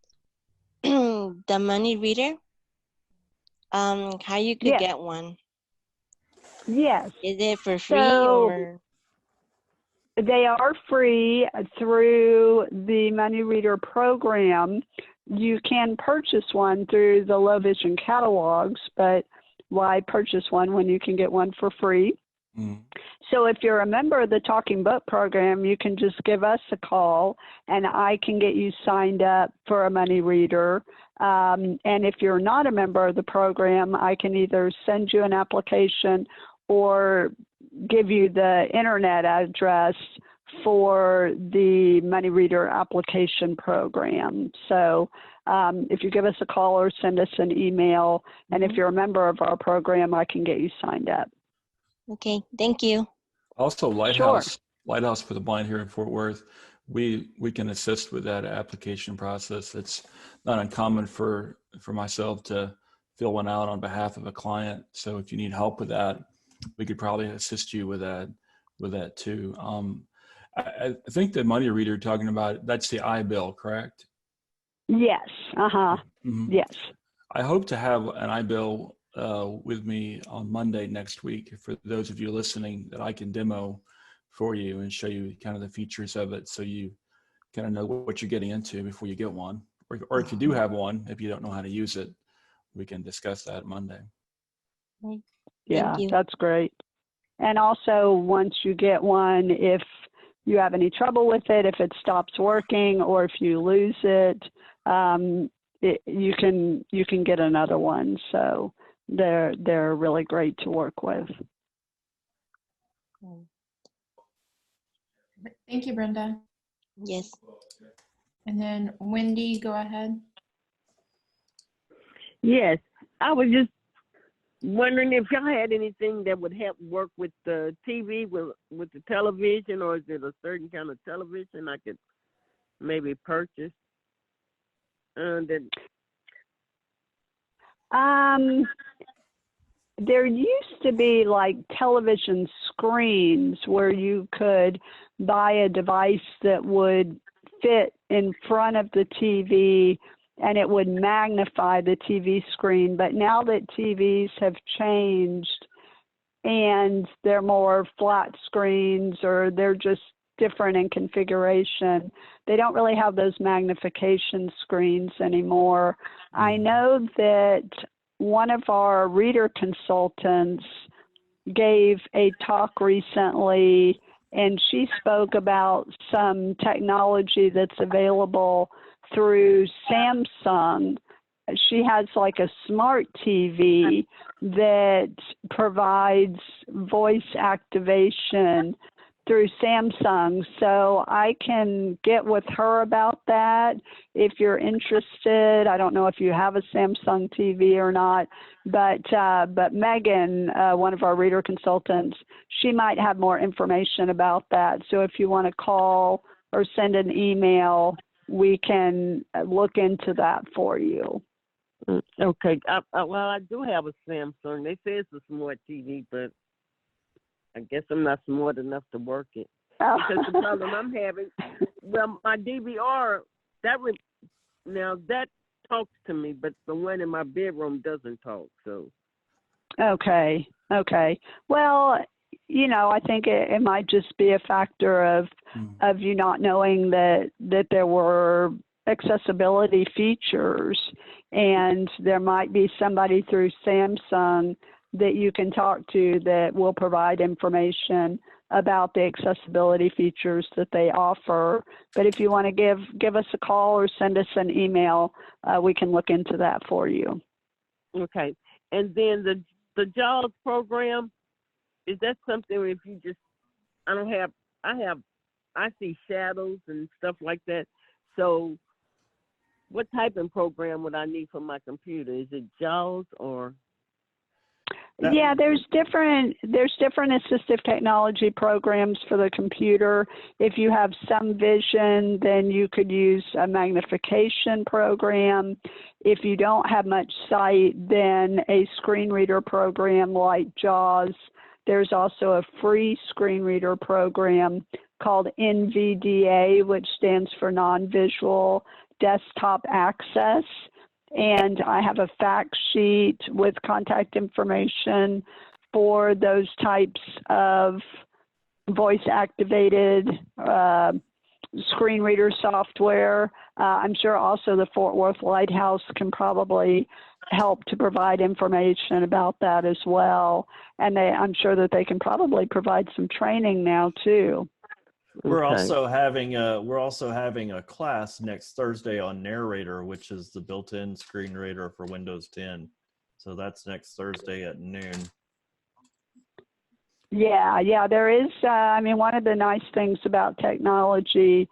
the money reader. How you could get one? Yes. Is it for free or? They are free through the Money Reader program. You can purchase one through the low vision catalogs, but why purchase one when you can get one for free? So if you're a member of the Talking Book program, you can just give us a call and I can get you signed up for a money reader. And if you're not a member of the program, I can either send you an application or give you the internet address for the money reader application program. So if you give us a call or send us an email, and if you're a member of our program, I can get you signed up. Okay, thank you. Also, Lighthouse for the Blind here in Fort Worth, we can assist with that application process. It's not uncommon for myself to fill one out on behalf of a client. So if you need help with that, we could probably assist you with that too. I think the money reader you're talking about, that's the iBill, correct? Yes. Yes. I hope to have an iBill with me on Monday next week for those of you listening, that I can demo for you and show you kind of the features of it, so you kind of know what you're getting into before you get one. Or if you do have one, if you don't know how to use it, we can discuss that Monday. Yeah, that's great. And also, once you get one, if you have any trouble with it, if it stops working or if you lose it, you can get another one. So they're really great to work with. Thank you, Brenda. Yes. And then Wendy, go ahead. Yes, I was just wondering if y'all had anything that would help work with the TV, with the television, or is it a certain kind of television I could maybe purchase? There used to be like television screens where you could buy a device that would fit in front of the TV and it would magnify the TV screen. But now that TVs have changed and they're more flat screens, or they're just different in configuration, they don't really have those magnification screens anymore. I know that one of our reader consultants gave a talk recently and she spoke about some technology that's available through Samsung. She has like a smart TV that provides voice activation through Samsung. So I can get with her about that if you're interested. I don't know if you have a Samsung TV or not, but Megan, one of our reader consultants, she might have more information about that. So if you want to call or send an email, we can look into that for you. Okay. Well, I do have a Samsung. They say it's a smart TV, but I guess I'm not smart enough to work it. Because the problem I'm having, well, my DVR, now that talks to me, but the one in my bedroom doesn't talk. So. Okay. Well, I think it might just be a factor of you not knowing that there were accessibility features, and there might be somebody through Samsung that you can talk to that will provide information about the accessibility features that they offer. But if you want to give us a call or send us an email, we can look into that for you. Okay. And then the JAWS program, is that something if you just, I see shadows and stuff like that. So what type of program would I need for my computer? Is it JAWS or? Yeah, there's different assistive technology programs for the computer. If you have some vision, then you could use a magnification program. If you don't have much sight, then a screen reader program like JAWS. There's also a free screen reader program called NVDA, which stands for Non-Visual Desktop Access. And I have a fact sheet with contact information for those types of voice-activated screen reader software. I'm sure also the Fort Worth Lighthouse can probably help to provide information about that as well. And I'm sure that they can probably provide some training now too. We're also having a class next Thursday on Narrator, which is the built-in screen reader for Windows 10. So that's next Thursday at noon. Yeah, there is. One of the nice things about technology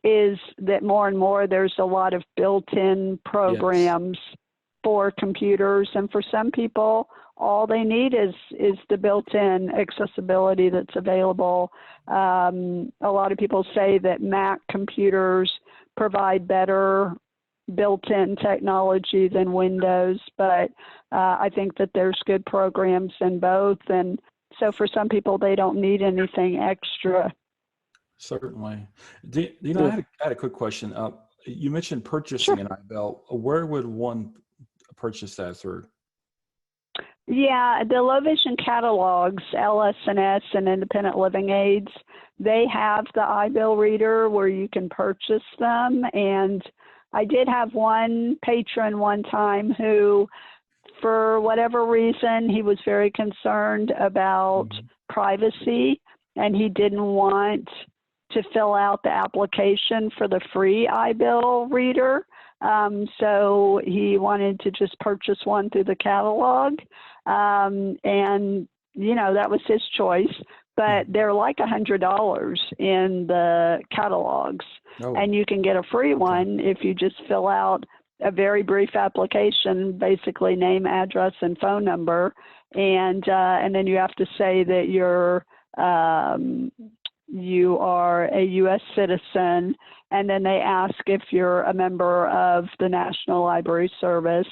is that more and more there's a lot of built-in programs for computers, and for some people, all they need is the built-in accessibility that's available. A lot of people say that Mac computers provide better built-in technology than Windows, but I think that there's good programs in both, and so for some people, they don't need anything extra. Certainly. Dina, I had a quick question. You mentioned purchasing an iBel. Where would one purchase that through? Yeah, the low vision catalogs, LS&S and Independent Living Aids, they have the iBel reader where you can purchase them. And I did have one patron one time who, for whatever reason, he was very concerned about privacy, and he didn't want to fill out the application for the free iBel reader. So he wanted to just purchase one through the catalog. And, that was his choice. But they're like $100 in the catalogs. Oh. And you can get a free one if you just fill out a very brief application, basically name, address, and phone number. And then you have to say that you are a U.S. citizen, and then they ask if you're a member of the National Library Service,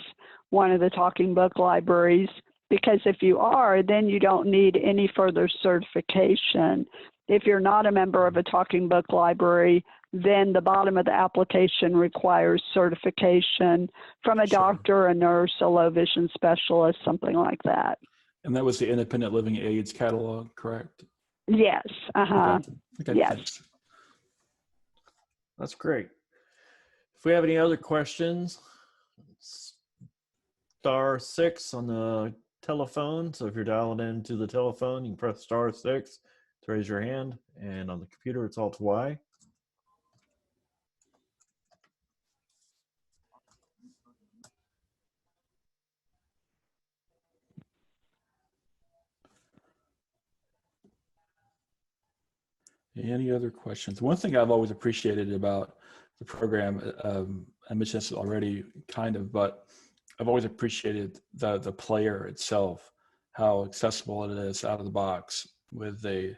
one of the Talking Book libraries, because if you are, then you don't need any further certification. If you're not a member of a Talking Book library, then the bottom of the application requires certification from a doctor, a nurse, a low vision specialist, something like that. And that was the Independent Living Aids catalog, correct? Yes. Okay. Yes. Thanks. That's great. If we have any other questions, *6 on the telephone. So if you're dialing into the telephone, you can press *6 to raise your hand, and on the computer it's Alt Y. Any other questions? One thing I've always appreciated about the program, I mentioned this already kind of, but I've always appreciated the player itself, how accessible it is out of the box with the,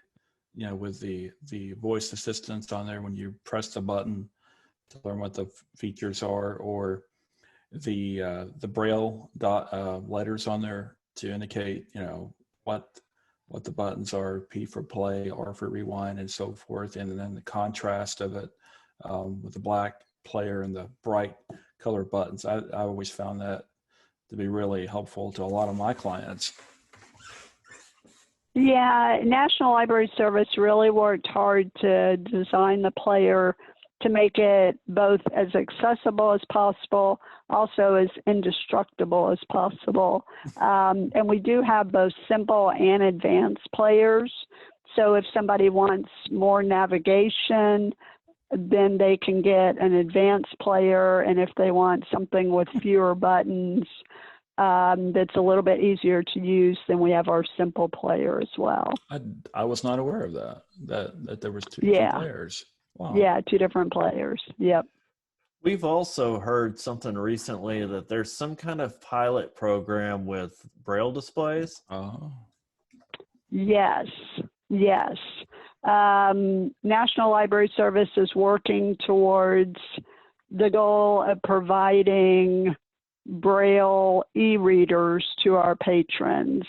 with the voice assistants on there when you press the button to learn what the features are, or the Braille letters on there to indicate, what the buttons are, P for play, R for rewind, and so forth. And then the contrast of it with the black player and the bright color buttons. I always found that to be really helpful to a lot of my clients. Yeah, National Library Service really worked hard to design the player to make it both as accessible as possible, also as indestructible as possible. And we do have both simple and advanced players. So if somebody wants more navigation, then they can get an advanced player. And if they want something with fewer buttons, that's a little bit easier to use, then we have our simple player as well. I was not aware of that there was two different players. Wow. Yeah, two different players. Yep. We've also heard something recently that there's some kind of pilot program with Braille displays. Oh. Yes. National Library Service is working towards the goal of providing Braille e-readers to our patrons.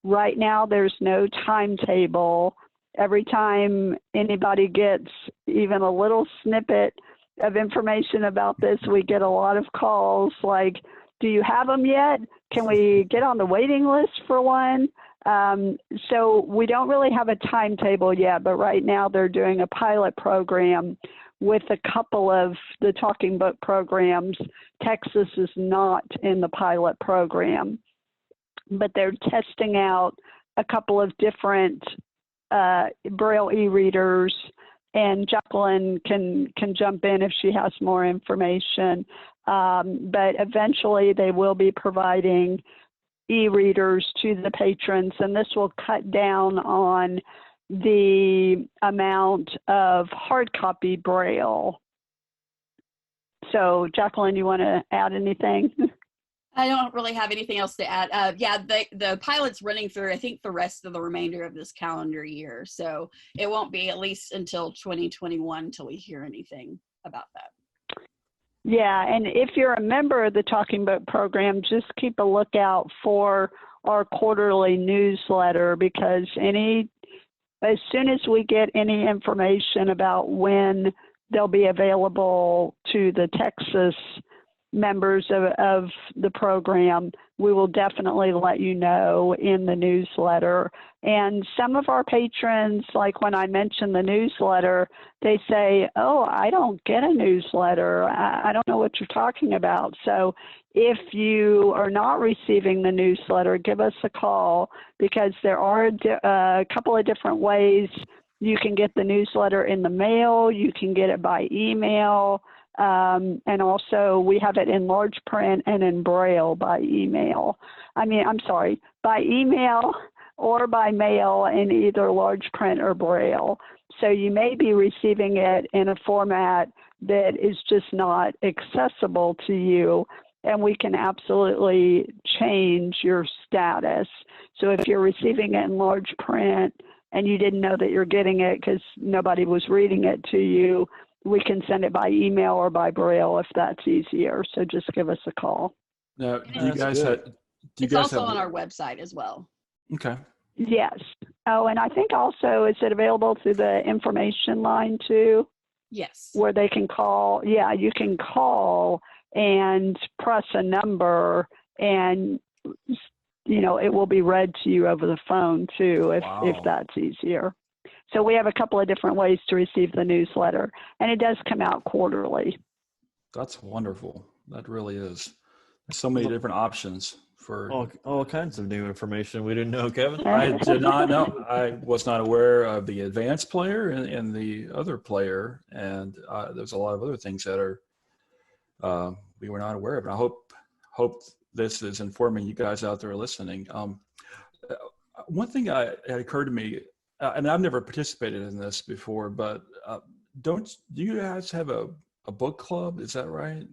Right now, there's no timetable. Every time anybody gets even a little snippet of information about this, we get a lot of calls like, do you have them yet? Can we get on the waiting list for one? So we don't really have a timetable yet, but right now they're doing a pilot program with a couple of the talking book programs. Texas is not in the pilot program, but they're testing out a couple of different Braille e-readers, and Joclyn can jump in if she has more information. But eventually they will be providing e-readers to the patrons, and this will cut down on the amount of hard copy Braille. So Joclyn, you want to add anything? I don't really have anything else to add. The pilot's running through, I think, the rest of the remainder of this calendar year. So it won't be at least until 2021 until we hear anything about that. Yeah, and if you're a member of the Talking Book program, just keep a lookout for our quarterly newsletter, because as soon as we get any information about when they'll be available to the Texas members of the program, we will definitely let you know in the newsletter. And some of our patrons, like when I mention the newsletter, they say, oh, I don't get a newsletter. I don't know what you're talking about. So if you are not receiving the newsletter, give us a call, because there are a couple of different ways you can get the newsletter in the mail. You can get it by email. And also we have it in large print and in Braille by email. By email or by mail in either large print or Braille. So you may be receiving it in a format that is just not accessible to you, and we can absolutely change your status. So if you're receiving it in large print and you didn't know that you're getting it because nobody was reading it to you, we can send it by email or by Braille if that's easier. So just give us a call. Now, do you guys It's also on our website as well. Okay. Yes. Oh, and I think also, is it available through the information line too? Yes. Where they can call. Yeah, you can call and press a number, and it will be read to you over the phone too, if that's easier. So we have a couple of different ways to receive the newsletter, and it does come out quarterly. That's wonderful. That really is. There's so many different options for all kinds of new information we didn't know, Kevin. I did not know. I was not aware of the advanced player and the other player, and there's a lot of other things that are we were not aware of. And I hope this is informing you guys out there listening. One thing had occurred to me, and I've never participated in this before, but do you guys have a book club? Is that right?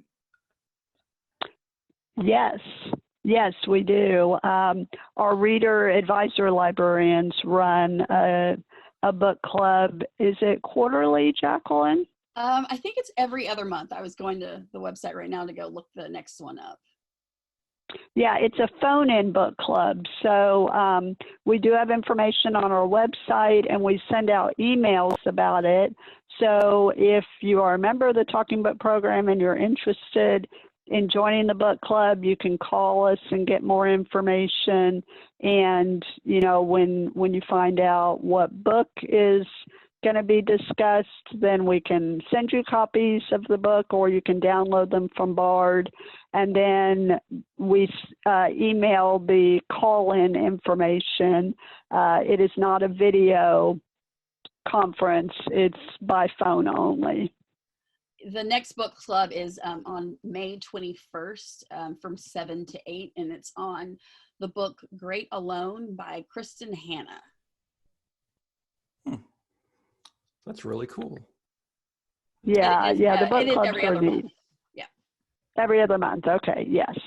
Yes, we do. Our reader advisor librarians run a book club. Is it quarterly, Jaclyn? I think it's every other month. I was going to the website right now to go look the next one up. Yeah, it's a phone-in book club. So we do have information on our website, and we send out emails about it. So if you are a member of the Talking Book program and you're interested in joining the book club, you can call us and get more information. And, you know, when you find out what book is going to be discussed, then we can send you copies of the book, or you can download them from Bard. And then we email the call-in information. It is not a video conference. It's by phone only. The next book club is on May 21st from 7 to 8, and it's on the book Great Alone by Kristen Hanna. That's really cool. Yeah, the book clubs are neat. Yeah. Every other month. Okay. Yes.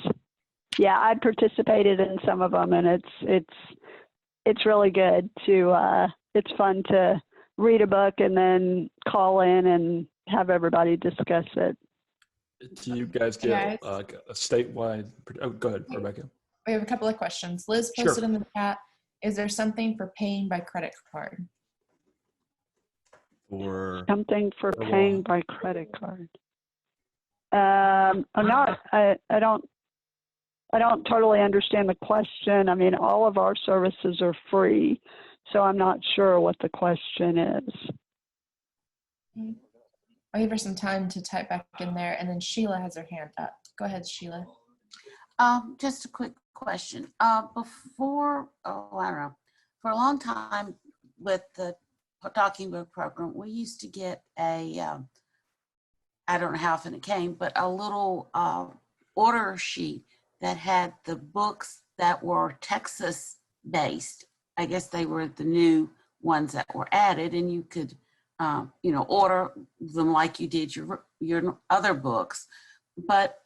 Yeah, I participated in some of them, and it's really good to. It's fun to read a book and then call in and have everybody discuss it. Do you guys get a statewide? Oh, go ahead, Rebecca. We have a couple of questions. Liz posted in the chat, is there something for paying by credit card? Something for paying by credit card. I don't totally understand the question. I mean, all of our services are free, so I'm not sure what the question is. I'll give her some time to type back in there, and then Sheila has her hand up. Go ahead, Sheila. Just a quick question. For a long time with the Talking Book program, we used to get I don't know how often it came, but a little order sheet that had the books that were Texas based. I guess they were the new ones that were added, and you could order them like you did your other books. But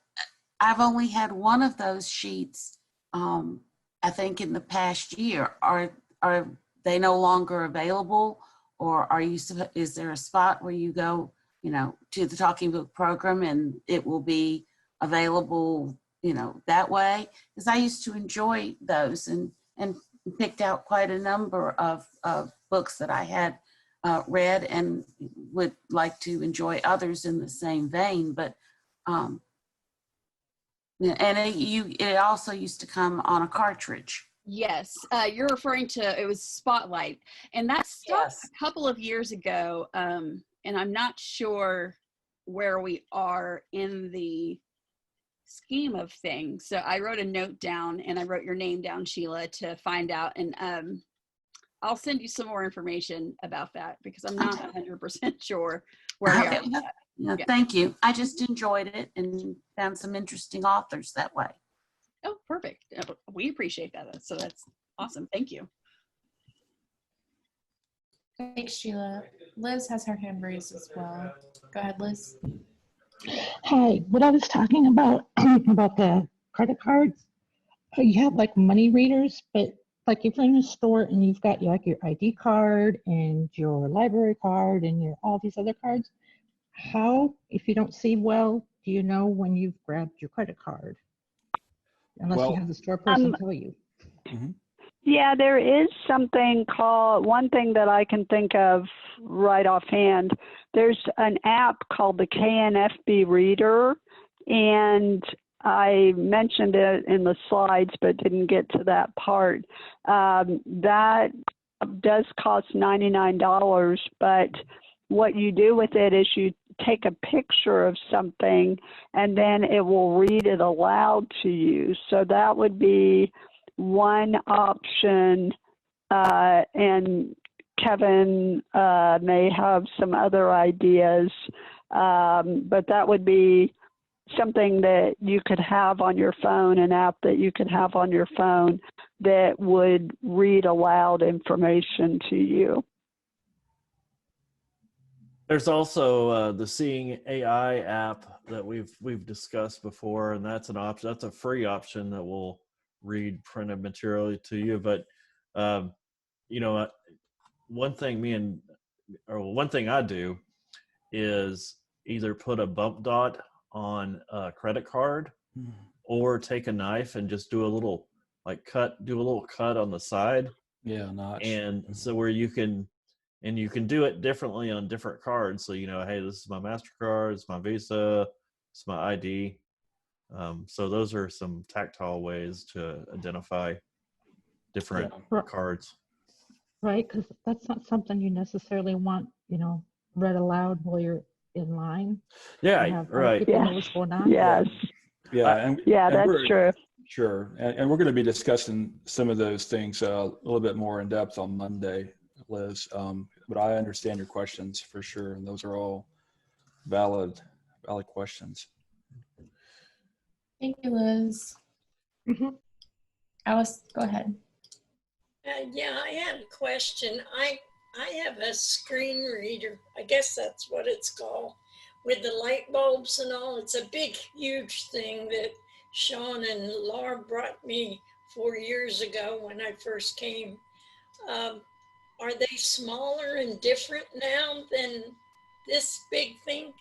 I've only had one of those sheets, I think, in the past year. Are they no longer available, or is there a spot where you go, to the Talking Book program and it will be available, that way? Because I used to enjoy those and picked out quite a number of books that I had read and would like to enjoy others in the same vein. But and it also used to come on a cartridge. Yes, you're referring to, it was Spotlight, and that stopped a couple of years ago, and I'm not sure where we are in the scheme of things. So I wrote a note down, and I wrote your name down, Sheila, to find out, and I'll send you some more information about that, because I'm not 100% sure where we are with that. Yeah, thank you. I just enjoyed it and found some interesting authors that way. Oh, perfect. We appreciate that. So that's awesome. Thank you. Thanks, Sheila. Liz has her hand raised as well. Go ahead, Liz. Hi. What I was talking about about the credit cards, you have like money readers, but like if you're in a store and you've got your ID card and your library card and all these other cards, how, if you don't see well, do you know when you've grabbed your credit card? Unless you have the store person tell you. Mm-hmm. Yeah, there is something called, one thing that I can think of right offhand, there's an app called the KNFB Reader, and I mentioned it in the slides but didn't get to that part. That does cost $99, but what you do with it is you take a picture of something and then it will read it aloud to you. So that would be one option. And Kevin may have some other ideas, but that would be something that you could have on your phone, an app that you could have on your phone that would read aloud information to you. There's also the Seeing AI app that we've discussed before, and that's an option. That's a free option that will read printed material to you. But you know, one thing I do is either put a bump dot on a credit card or take a knife and just do a little cut on the side. Yeah, notch. And so where you can do it differently on different cards. So, you know, hey, this is my MasterCard, it's my Visa, it's my ID. So those are some tactile ways to identify different cards. Right, because that's not something you necessarily want, you know, read aloud while you're in line. Yeah, right. People know what's going on. Yes. Yeah, that's true. Sure, and we're going to be discussing some of those things a little bit more in depth on Monday, Liz. But I understand your questions for sure, and those are all valid questions. Thank you, Liz. Alice, go ahead. Yeah, I have a question. I have a screen reader. I guess that's what it's called, with the light bulbs and all. It's a big, huge thing that Sean and Laura brought me 4 years ago when I first came. Are they smaller and different now than this big thing?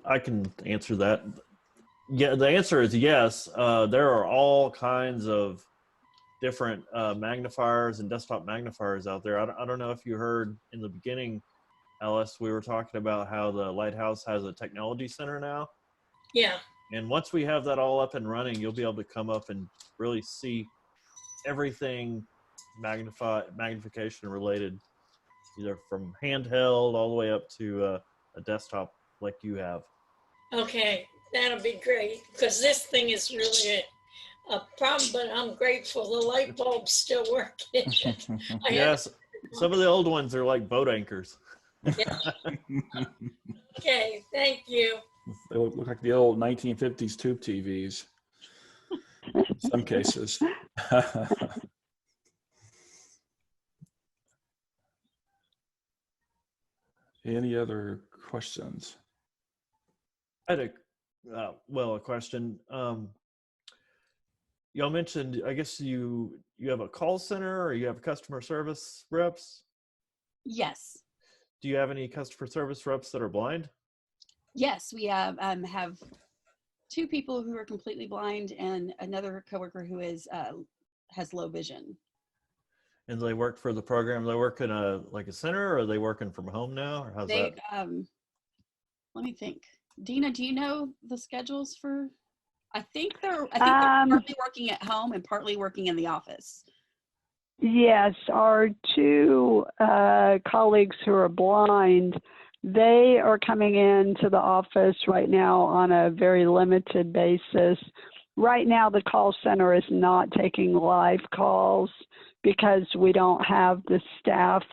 I can answer that. Yeah, the answer is yes. There are all kinds of different magnifiers and desktop magnifiers out there. I don't know if you heard in the beginning, Alice, we were talking about how the Lighthouse has a technology center now. Yeah. And once we have that all up and running, you'll be able to come up and really see everything magnification related, either from handheld all the way up to a desktop like you have. Okay, that'll be great, because this thing is really a problem, but I'm grateful the light bulb's still working. Yes, some of the old ones are like boat anchors. Yeah. Okay, thank you. They look like the old 1950s tube TVs in some cases. Any other questions? I had a question. Y'all mentioned, I guess you have a call center or you have customer service reps? Yes. Do you have any customer service reps that are blind? Yes, we have 2 people who are completely blind and another coworker who is has low vision. And they work for the program. They work in a center, or are they working from home now, or how's that? Let me think. Dina, do you know the schedules for? I think they're partly working at home and partly working in the office. Yes, our 2 colleagues who are blind, they are coming into the office right now on a very limited basis. Right now, the call center is not taking live calls because we don't have the staff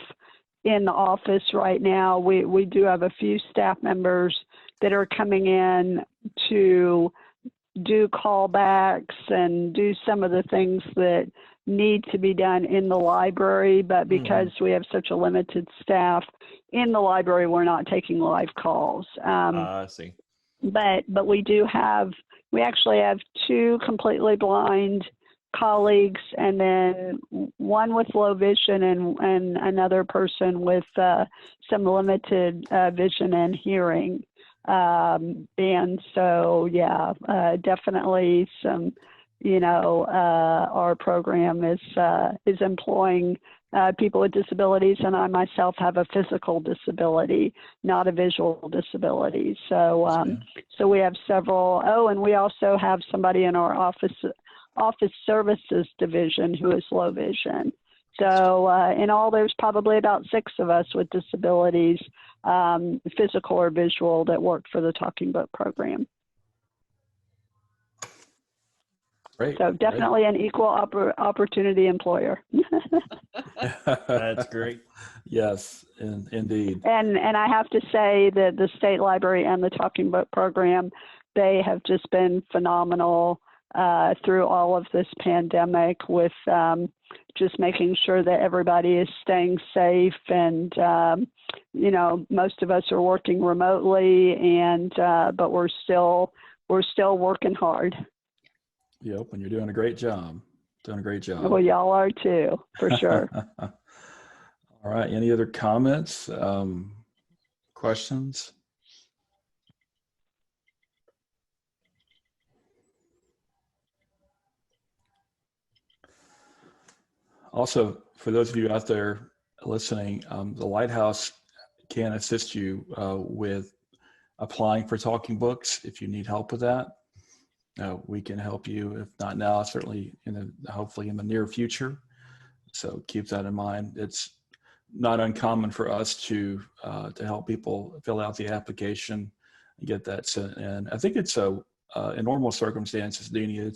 in the office right now. We do have a few staff members that are coming in to do callbacks and do some of the things that need to be done in the library, but because we have such a limited staff in the library, we're not taking live calls. I see. But we actually have 2 completely blind colleagues, and then one with low vision and another person with some limited vision and hearing. And so, yeah, definitely some, our program is employing people with disabilities, and I myself have a physical disability, not a visual disability. So, so we have several. Oh, and we also have somebody in our office services division who is low vision. So in all, there's probably about 6 of us with disabilities, physical or visual, that work for the Talking Book program. Great. So definitely an equal opportunity employer. That's great. Yes, indeed. And I have to say that the State Library and the Talking Book program, they have just been phenomenal through all of this pandemic with just making sure that everybody is staying safe. And, you know, most of us are working remotely, and but we're still working hard. Yep, and you're doing a great job. Doing a great job. Well, y'all are too, for sure. All right. Any other comments, questions? Also, for those of you out there listening, the Lighthouse can assist you with applying for Talking Books if you need help with that. We can help you, if not now, certainly hopefully in the near future. So keep that in mind. It's not uncommon for us to help people fill out the application and get that sent in. I think it's in normal circumstances, Dina,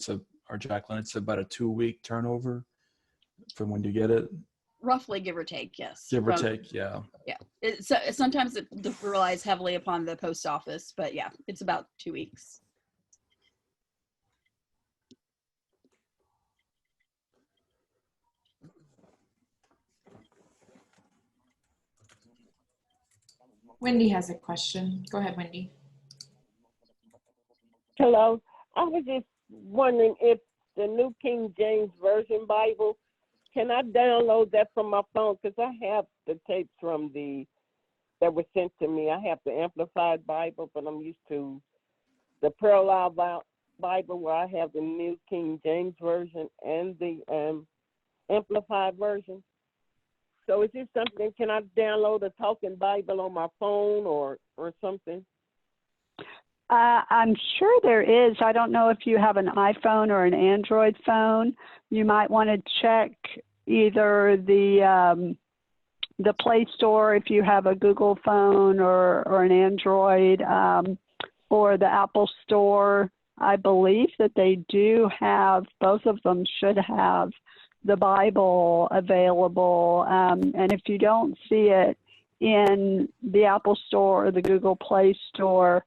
or Jaclyn, it's about a 2-week turnover from when you get it. Roughly, give or take, yes. Give or take, yeah. Yeah. Sometimes it relies heavily upon the post office, but yeah, it's about 2 weeks. Wendy has a question. Go ahead, Wendy. Hello. I was just wondering if the New King James Version Bible, can I download that from my phone? Because I have the tapes from that were sent to me. I have the Amplified Bible, but I'm used to the Parallel Bible, where I have the New King James Version and the Amplified Version. So is this something, can I download a Talking Bible on my phone or something? I'm sure there is. I don't know if you have an iPhone or an Android phone. You might want to check either the Play Store if you have a Google phone or an Android, or the Apple Store. I believe that they do have, both of them should have the Bible available. And if you don't see it in the Apple Store or the Google Play Store,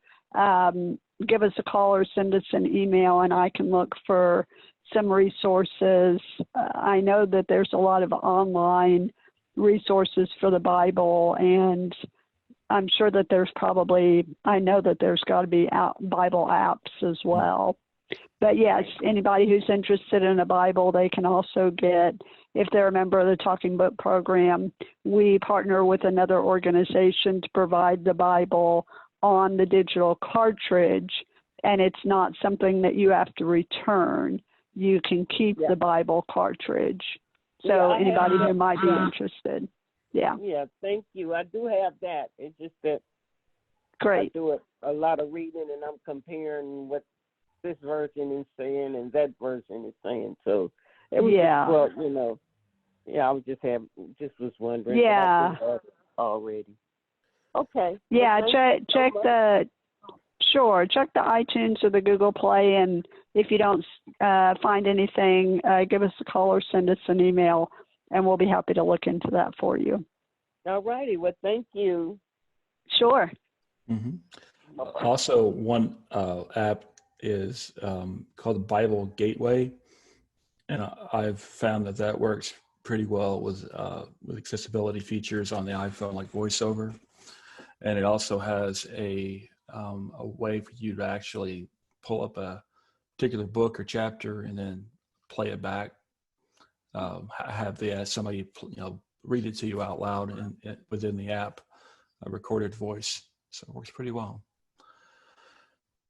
give us a call or send us an email, and I can look for some resources. I know that there's a lot of online resources for the Bible, and I'm sure that I know that there's got to be Bible apps as well. But yes, anybody who's interested in a Bible, they can also get, if they're a member of the Talking Book program, we partner with another organization to provide the Bible on the digital cartridge, and it's not something that you have to return. You can keep the Bible cartridge. So anybody who might be interested. Yeah. Yeah, thank you. I do have that. It's just that Great. I do a lot of reading, and I'm comparing what this version is saying and that version is saying. So it was just, well, you know, I was just was wondering. Yeah. But I do have it already. Okay. Yeah, Well, check the iTunes or the Google Play, and if you don't find anything, give us a call or send us an email, and we'll be happy to look into that for you. All righty. Well, thank you. Sure. Mm-hmm. Also, one app is called the Bible Gateway, and I've found that works pretty well with accessibility features on the iPhone, like VoiceOver, and it also has a way for you to actually pull up a particular book or chapter and then play it back. Have somebody read it to you out loud and within the app, a recorded voice. So it works pretty well.